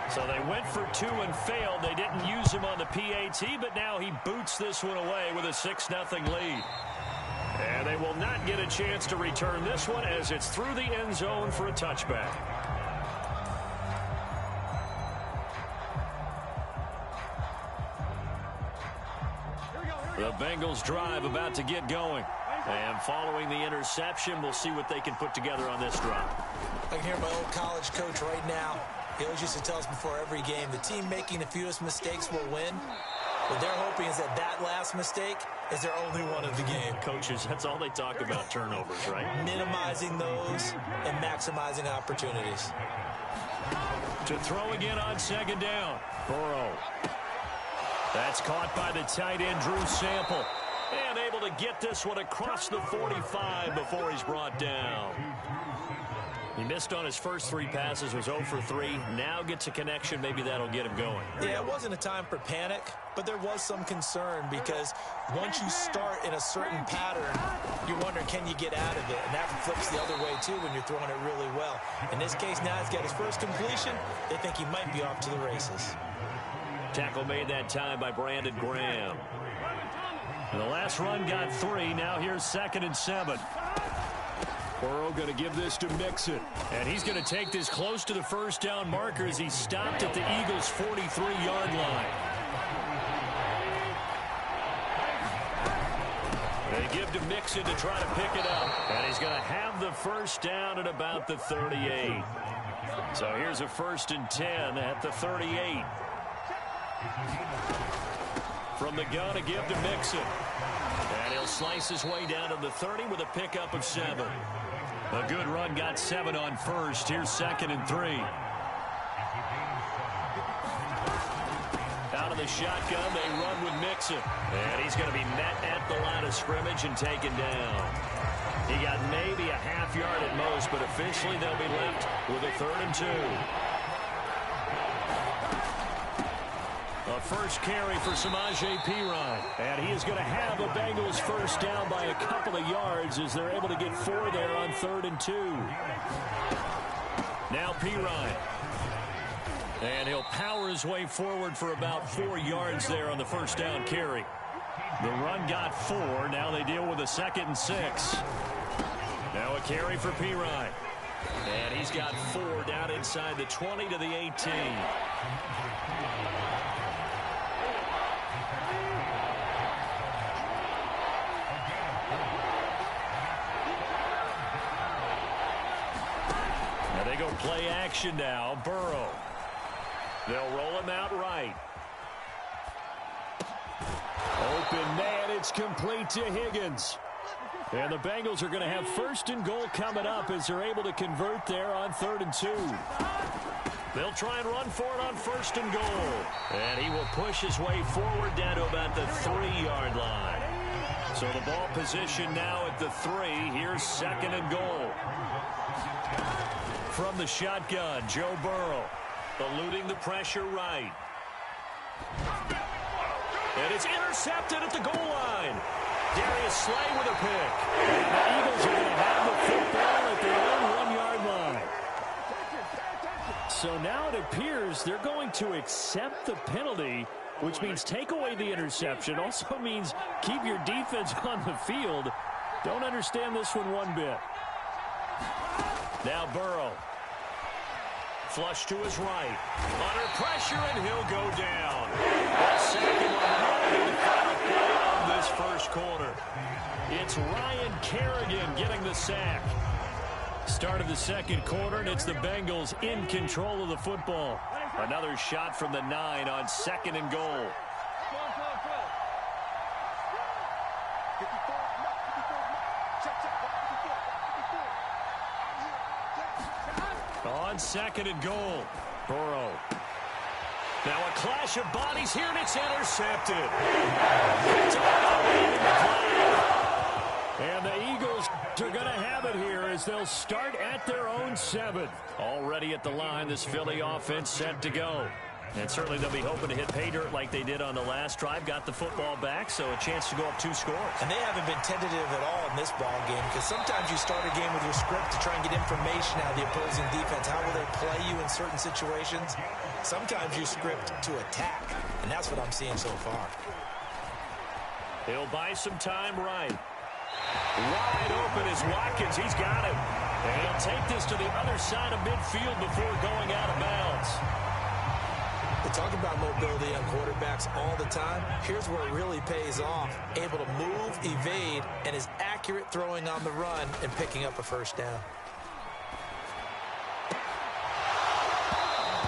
So they went for 2 and failed. They didn't use him on the PAT, but now he boots this one away with a 6-0 lead. And they will not get a chance to return this one as it's through the end zone for a touchback. The Bengals drive about to get going. And following the interception, we'll see what they can put together on this drive. I can hear my old college coach right now. He always used to tell us before every game, the team making the fewest mistakes will win. What they're hoping is that that last mistake is their only one of the game. Coaches, that's all they talk about, turnovers, right? Minimizing those and maximizing opportunities. To throw again on second down. Burrow. That's caught by the tight end, Drew Sample. And able to get this one across the 45 before he's brought down. He missed on his first 3 passes, was 0 for 3. Now gets a connection. Maybe that'll get him going. Yeah, it wasn't a time for panic, but there was some concern because once you start in a certain pattern, you wonder, can you get out of it? And that flips the other way, too, when you're throwing it really well. In this case, now he's got his first completion. They think he might be off to the races. Tackle made that time by Brandon Graham. And the last run got 3. Now here's 2nd and 7. Burrow going to give this to Mixon. And he's going to take this close to the first down marker as he stopped at the Eagles' 43-yard line. They give to Mixon to try to pick it up. And he's going to have the first down at about the 38. So here's a 1st and 10 at the 38. From the gun, a give to Mixon. And he'll slice his way down to the 30 with a pickup of 7. A good run, got 7 on first. Here's 2nd and 3. Out of the shotgun, they run with Mixon. And he's going to be met at the line of scrimmage and taken down. He got maybe a half yard at most, but officially they'll be left with a 3rd and 2. A first carry for Samaje Perine. And he is going to have a Bengals first down by a couple of yards as they're able to get 4 there on 3rd and 2. Now Perine. And he'll power his way forward for about 4 yards there on the first down carry. The run got 4. Now they deal with a 2nd and 6. Now a carry for Perine. And he's got 4 down inside the 20 to the 18. They go play action now. Burrow. They'll roll him out right. Open man. It's complete to Higgins. And the Bengals are going to have 1st and goal coming up as they're able to convert there on 3rd and 2. They'll try and run for it on 1st and goal. And he will push his way forward down to about the 3-yard line. So the ball position now at the 3. Here's 2nd and goal. From the shotgun, Joe Burrow, eluding the pressure right. And it's intercepted at the goal line. Darius Slay with a pick. And the Eagles are going to have the football at their own 1-yard line. So now it appears they're going to accept the penalty, which means take away the interception. Also means keep your defense on the field. Don't understand this one bit. Now Burrow. Flush to his right. Under pressure, and he'll go down. The second one in the final play of this first quarter. It's Ryan Kerrigan getting the sack. Start of the second quarter, and it's the Bengals in control of the football. Another shot from the 9 on 2nd and goal. On 2nd and goal, Burrow. Now a clash of bodies here, and it's intercepted. It's and the Eagles are going to have it here as they'll start at their own 7. Already at the line, this Philly offense set to go. And certainly they'll be hoping to hit pay dirt like they did on the last drive. Got the football back, so a chance to go up 2 scores. And they haven't been tentative at all in this ball game, because sometimes you start a game with your script to try and get information out of the opposing defense. How will they play you in certain situations? Sometimes you script to attack, and that's what I'm seeing so far. He'll buy some time right. Wide open is Watkins. He's got it. And he'll take this to the other side of midfield before going out of bounds. They talk about mobility on quarterbacks all the time. Here's where it really pays off. Able to move, evade, and is accurate throwing on the run and picking up a first down.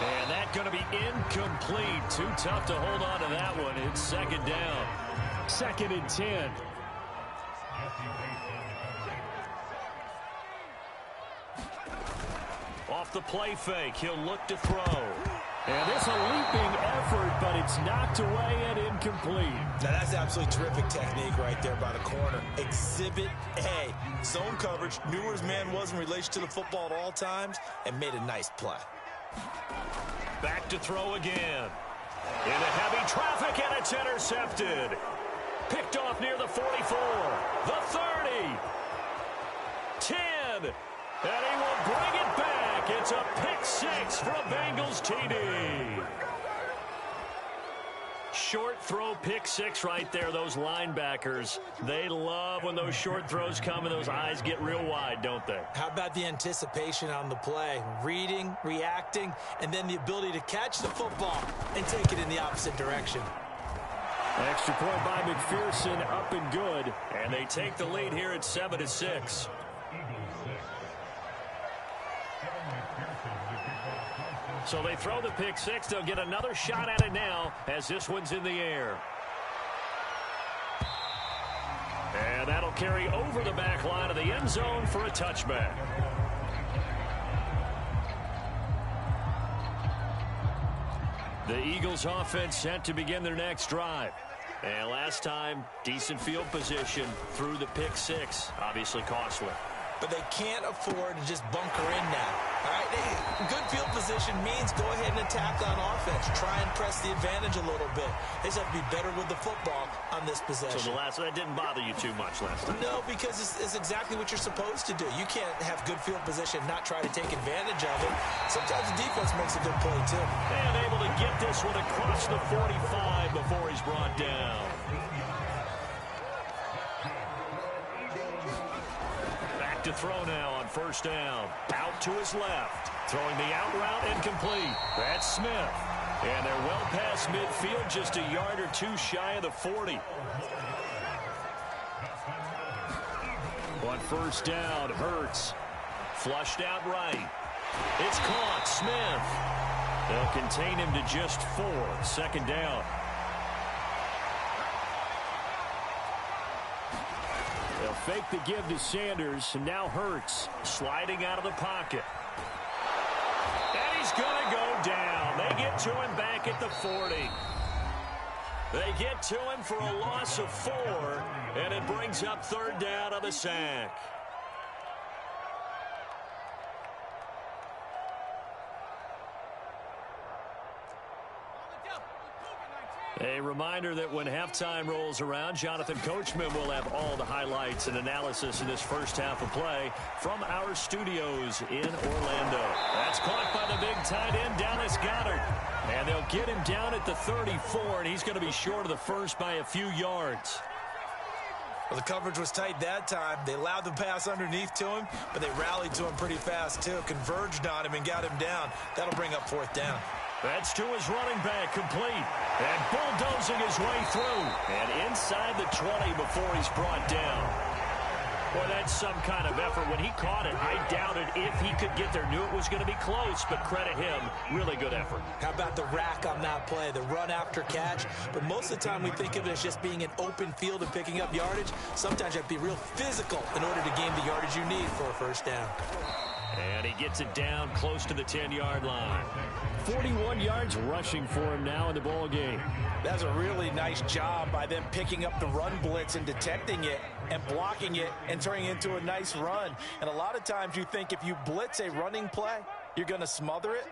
And that's going to be incomplete. Too tough to hold on to that one. It's 2nd down. 2nd and 10. Off the play fake, he'll look to throw. And it's a leaping effort, but it's knocked away and incomplete. Now that's absolutely terrific technique right there by the corner. Exhibit A. Zone coverage, knew where his man was in relation to the football at all times, and made a nice play. Back to throw again. Into heavy traffic, and it's intercepted. Picked off near the 44, the 30, 10, and he will bring it back. It's a pick 6 for a Bengals TD. Short throw pick 6 right there. Those linebackers, they love when those short throws come and those eyes get real wide, don't they? How about the anticipation on the play? Reading, reacting, and then the ability to catch the football and take it in the opposite direction. Extra point by McPherson, up and good. And they take the lead here at 7-6. So they throw the pick 6. They'll get another shot at it now as this one's in the air. And that'll carry over the back line of the end zone for a touchback. The Eagles offense set to begin their next drive. And last time, decent field position through the pick 6. Obviously costly. But they can't afford to just bunker in now. All right, good field position means go ahead and attack on offense. Try and press the advantage a little bit. They just have to be better with the football on this possession. So that didn't bother you too much last time? No, because it's exactly what you're supposed to do. You can't have good field position and not try to take advantage of it. Sometimes the defense makes a good play, too. And able to get this one across the 45 before he's brought down. To throw now on first down. Out to his left. Throwing the out route incomplete. That's Smith. And they're well past midfield, just a yard or 2 shy of the 40. On first down, Hurts. Flushed out right. It's caught. Smith. They'll contain him to just 4. 2nd down. They'll fake the give to Sanders, and now Hurts sliding out of the pocket. And he's going to go down. They get to him back at the 40. They get to him for a loss of 4, and it brings up 3rd down on the sack. A reminder that when halftime rolls around, Jonathan Coachman will have all the highlights and analysis in this first half of play from our studios in Orlando. That's caught by the big tight end, Dallas Goedert. And they'll get him down at the 34, and he's going to be short of the first by a few yards. Well, the coverage was tight that time. They allowed the pass underneath to him, but they rallied to him pretty fast, too. Converged on him and got him down. That'll bring up fourth down. That's to his running back, complete. And bulldozing his way through. And inside the 20 before he's brought down. Boy, that's some kind of effort. When he caught it, I doubted if he could get there. Knew it was going to be close, but credit him. Really good effort. How about the rack on that play, the run after catch? But most of the time we think of it as just being an open field and picking up yardage. Sometimes you have to be real physical in order to gain the yardage you need for a first down. And he gets it down close to the 10-yard line. 41 yards rushing for him now in the ball game. That's a really nice job by them picking up the run blitz and detecting it and blocking it and turning it into a nice run. And a lot of times you think if you blitz a running play, you're going to smother it.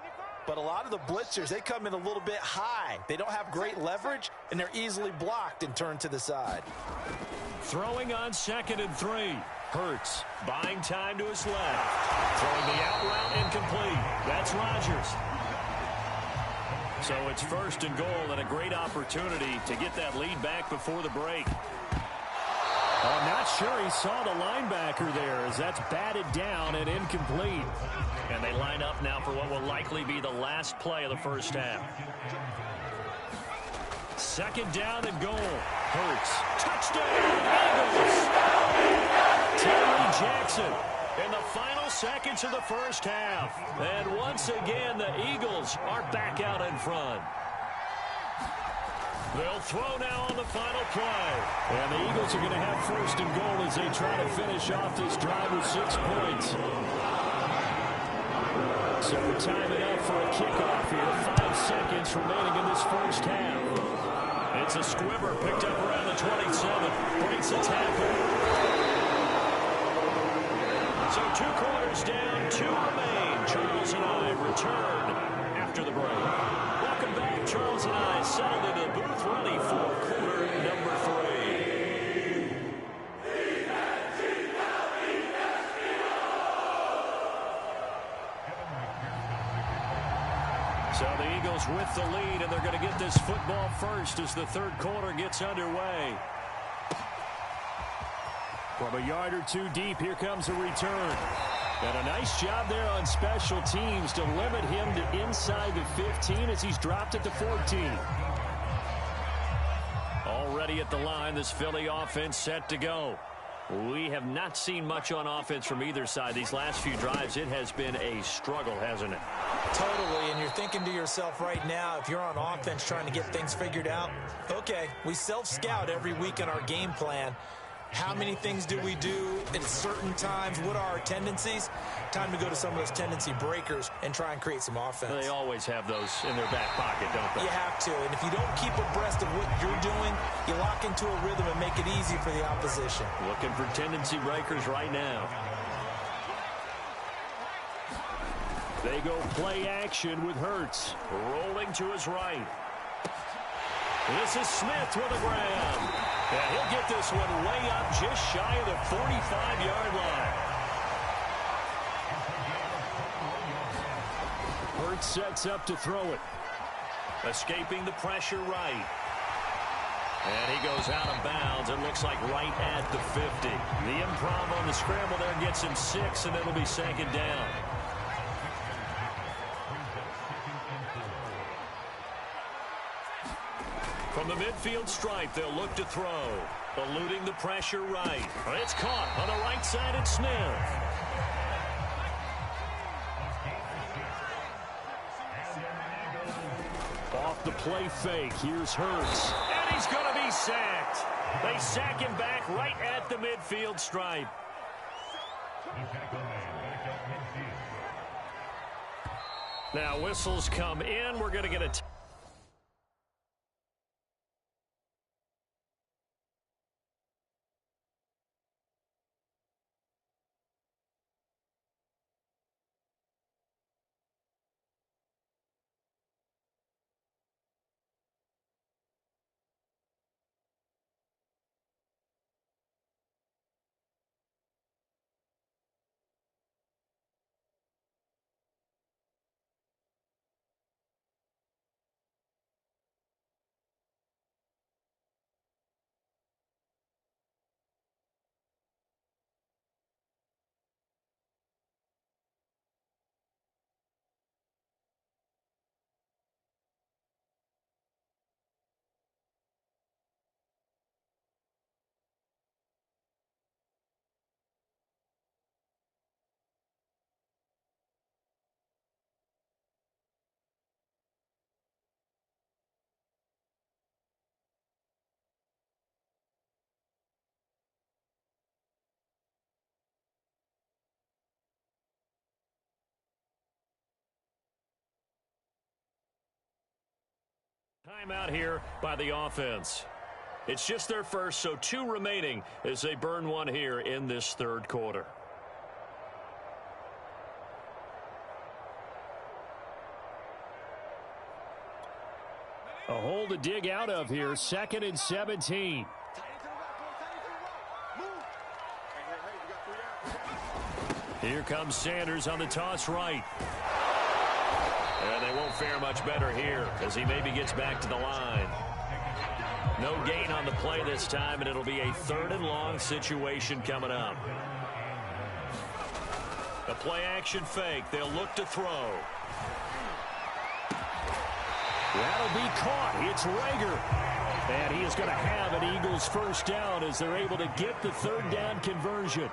But a lot of the blitzers, they come in a little bit high. They don't have great leverage, and they're easily blocked and turned to the side. Throwing on 2nd and 3. Hurts buying time to his left. Throwing the out route incomplete. That's Rodgers. So it's 1st and goal and a great opportunity to get that lead back before the break. I'm not sure he saw the linebacker there as that's batted down and incomplete. And they line up now for what will likely be the last play of the first half. 2nd down and goal. Hurts. Touchdown, Eagles! Terry Jackson in the final seconds of the first half. And once again, the Eagles are back out in front. They'll throw now on the final play. And the Eagles are going to have 1st and goal as they try to finish off this drive with 6 points. So time it up for a kickoff here. 5 seconds remaining in this first half. It's a squibber picked up around the 27. Breaks a tackle. So 2 quarters down, 2 remain. Charles and I return after the break. Welcome back. Charles and I settled into the booth ready for quarter number 3. So the Eagles with the lead, and they're going to get this football first as the 3rd quarter gets underway. From a yard or 2 deep, here comes a return. And a nice job there on special teams to limit him to inside the 15 as he's dropped at the 14. Already at the line, this Philly offense set to go. We have not seen much on offense from either side. These last few drives, it has been a struggle, hasn't it? Totally, and you're thinking to yourself right now, if you're on offense trying to get things figured out, okay, we self-scout every week in our game plan. How many things do we do at certain times? What are our tendencies? Time to go to some of those tendency breakers and try and create some offense. They always have those in their back pocket, don't they? You have to. And if you don't keep abreast of what you're doing, you lock into a rhythm and make it easy for the opposition. Looking for tendency breakers right now. They go play action with Hurts. Rolling to his right. This is Smith with a grab. And he'll get this one way up just shy of the 45-yard line. Hurts sets up to throw it. Escaping the pressure right. And he goes out of bounds. It looks like right at the 50. The improv on the scramble there gets him 6, and it'll be 2nd down. From the midfield stripe, they'll look to throw. Eluding the pressure right. It's caught on the right side at Smith. Off the play fake, here's Hurts. And he's going to be sacked. They sack him back right at the midfield stripe. Now whistles come in. We're going to get a Timeout here by the offense. It's just their first, so 2 remaining as they burn one here in this third quarter. A hole to dig out of here, 2nd and 17. Here comes Sanders on the toss right. And they won't fare much better here as he maybe gets back to the line. No gain on the play this time, and it'll be a 3rd and long situation coming up. A play-action fake. They'll look to throw. That'll be caught. It's Rager. And he is going to have an Eagles first down as they're able to get the 3rd down conversion.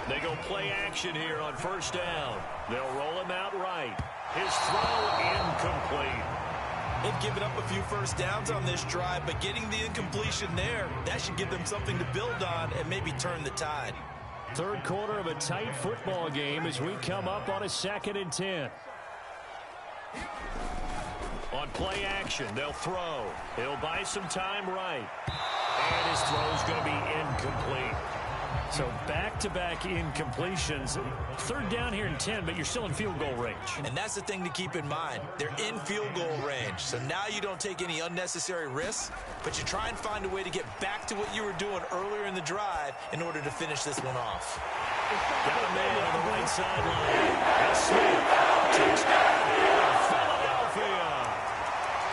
They go play action here on first down. They'll roll him out right. His throw incomplete. They've given up a few first downs on this drive, but getting the incompletion there, that should give them something to build on and maybe turn the tide. Third quarter of a tight football game as we come up on a 2nd and 10. On play action, they'll throw. He'll buy some time right. And his throw's going to be incomplete. So back-to-back incompletions. 3rd down here in 10, but you're still in field goal range. And that's the thing to keep in mind. They're in field goal range. So now you don't take any unnecessary risks, but you try and find a way to get back to what you were doing earlier in the drive in order to finish this one off. Got a man on the right sideline. And Smith takes Philadelphia.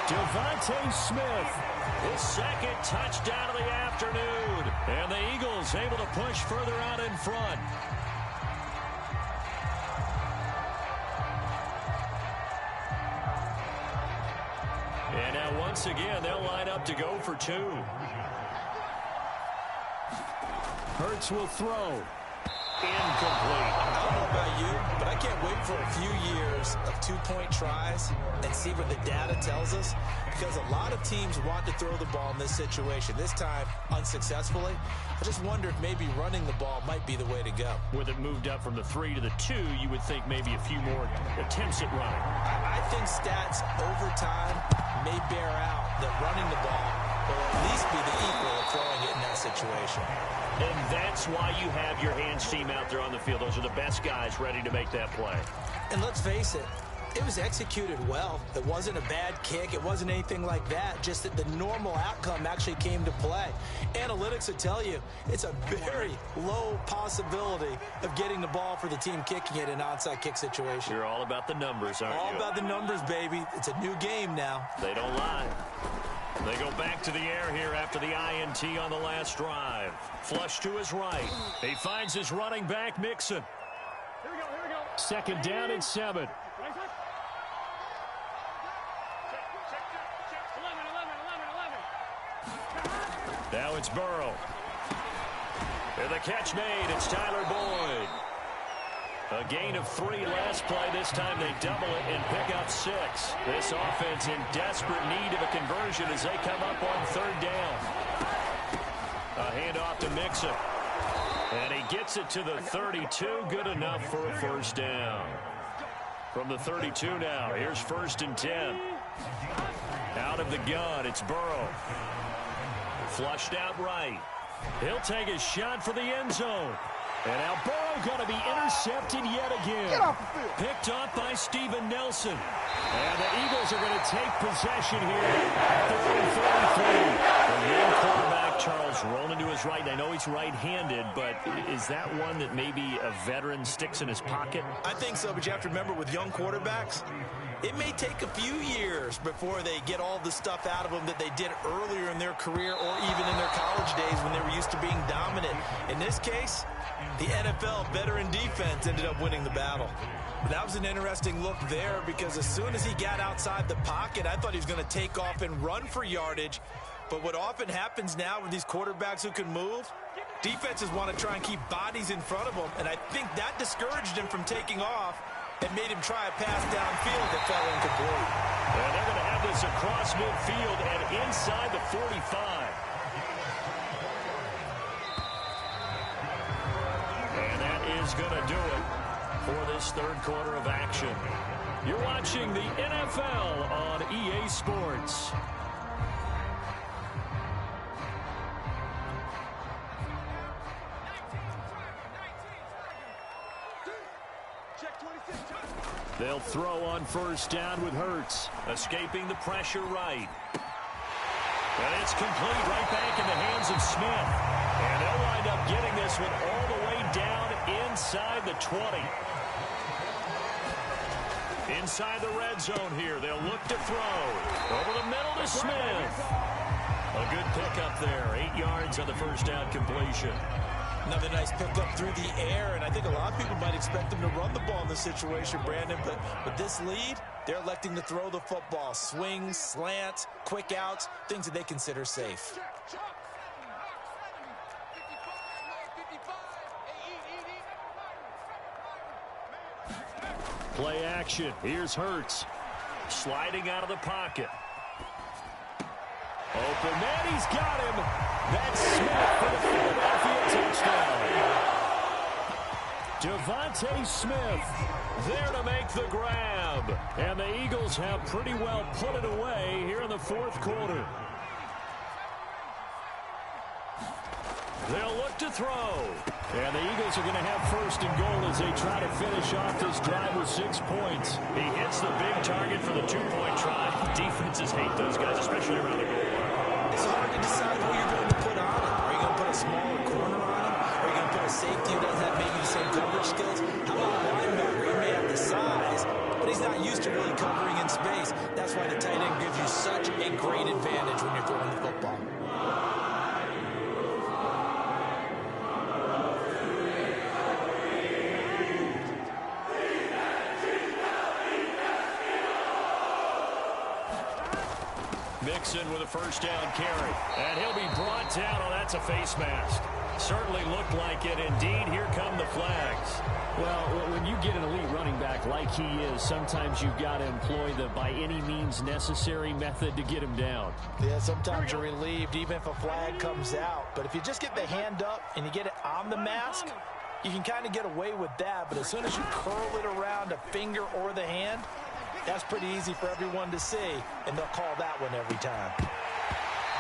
Devontae Smith, his 2nd touchdown of the afternoon. And the Eagles able to push further out in front. And now once again, they'll line up to go for 2. Hurts will throw. Incomplete. I don't know about you, but I can't wait for a few years of 2-point tries and see what the data tells us, because a lot of teams want to throw the ball in this situation. This time, unsuccessfully. I just wonder if maybe running the ball might be the way to go. With it moved up from the 3 to the 2, you would think maybe a few more attempts at running. I think stats over time may bear out that running the ball will at least be the equal of throwing it in that situation. And that's why you have your hands team out there on the field. Those are the best guys ready to make that play. And let's face it, it was executed well. It wasn't a bad kick. It wasn't anything like that. Just that the normal outcome actually came to play. Analytics would tell you it's a very low possibility of getting the ball for the team kicking it in an onside kick situation. You're all about the numbers, aren't you? All about the numbers, baby. It's a new game now. They don't lie. They go back to the air here after the INT on the last drive. Flush to his right. He finds his running back, Mixon. Here we go. 2nd down and 7. Check. 11. Now it's Burrow. And the catch made. It's Tyler Boyd. A gain of 3 last play. This time they double it and pick up 6. This offense in desperate need of a conversion as they come up on 3rd down. A handoff to Mixon. And he gets it to the 32. Good enough for a first down. From the 32 now, here's 1st and 10. Out of the gun, it's Burrow. Flushed out right. He'll take a shot for the end zone. And now Burrow going to be intercepted yet again. Get off the field. Picked off by Steven Nelson. And the Eagles are going to take possession here at their own 33. The young quarterback, Charles, rolling to his right. I know he's right-handed, but is that one that maybe a veteran sticks in his pocket? I think so, but you have to remember with young quarterbacks, it may take a few years before they get all the stuff out of them that they did earlier in their career or even in their college days when they were used to being dominant. In this case, the NFL veteran defense ended up winning the battle. That was an interesting look there because as soon as he got outside the pocket, I thought he was going to take off and run for yardage. But what often happens now with these quarterbacks who can move, defenses want to try and keep bodies in front of them, and I think that discouraged him from taking off and made him try a pass downfield that fell incomplete. And they're going to have this across midfield and inside the 45. And that is going to do it. for this third quarter of action. You're watching the NFL on EA Sports. They'll throw on first down with Hurts. Escaping the pressure right. And it's complete right back in the hands of Smith. And they'll wind up getting this one all the way down inside the 20. Inside the red zone here. They'll look to throw. Over the middle to Smith. A good pickup there. 8 yards on the first down completion. Another nice pickup through the air, and I think a lot of people might expect them to run the ball in this situation, Brandon, but with this lead, they're electing to throw the football. Swings, slants, quick outs, things that they consider safe. Play action. Here's Hurts. Sliding out of the pocket. Open man, he's got him. That's Smith for the Philadelphia touchdown. Devontae Smith there to make the grab. And the Eagles have pretty well put it away here in the fourth quarter. They'll look to throw. And the Eagles are going to have first and goal as they try to finish off this drive with 6 points. He hits the big target for the 2-point try. Defenses hate those guys, especially around the goal line. It's hard to decide who you're going to put on him. Are you going to put a smaller corner on him? Are you going to put a safety who doesn't have maybe the same coverage skills? How about a linebacker? He may have the size, but he's not used to really covering in space. That's why the tight end gives you such a great advantage when you're throwing the football. Mixon with a first down carry. And he'll be brought down. Oh, that's a face mask. Certainly looked like it. Indeed, here come the flags. Well, when you get an elite running back like he is, sometimes you've got to employ the by any means necessary method to get him down. Yeah, sometimes you're relieved even if a flag comes out. But if you just get the hand up and you get it on the mask, you can kind of get away with that. But as soon as you curl it around a finger or the hand, that's pretty easy for everyone to see, and they'll call that one every time.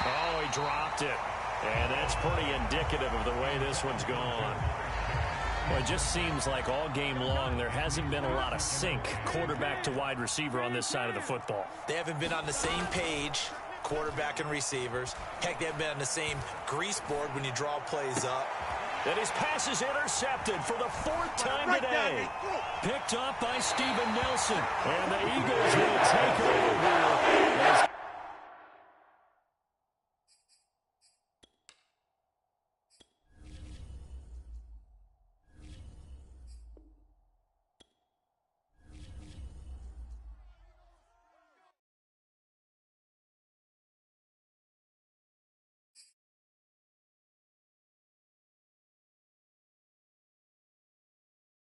Oh, he dropped it. And that's pretty indicative of the way this one's gone. Well, it just seems like all game long there hasn't been a lot of sync quarterback to wide receiver on this side of the football. They haven't been on the same page, quarterback and receivers. Heck, they haven't been on the same grease board when you draw plays up. And his pass is intercepted for the 4th time today. Picked off by Steven Nelson. And the Eagles will take over here.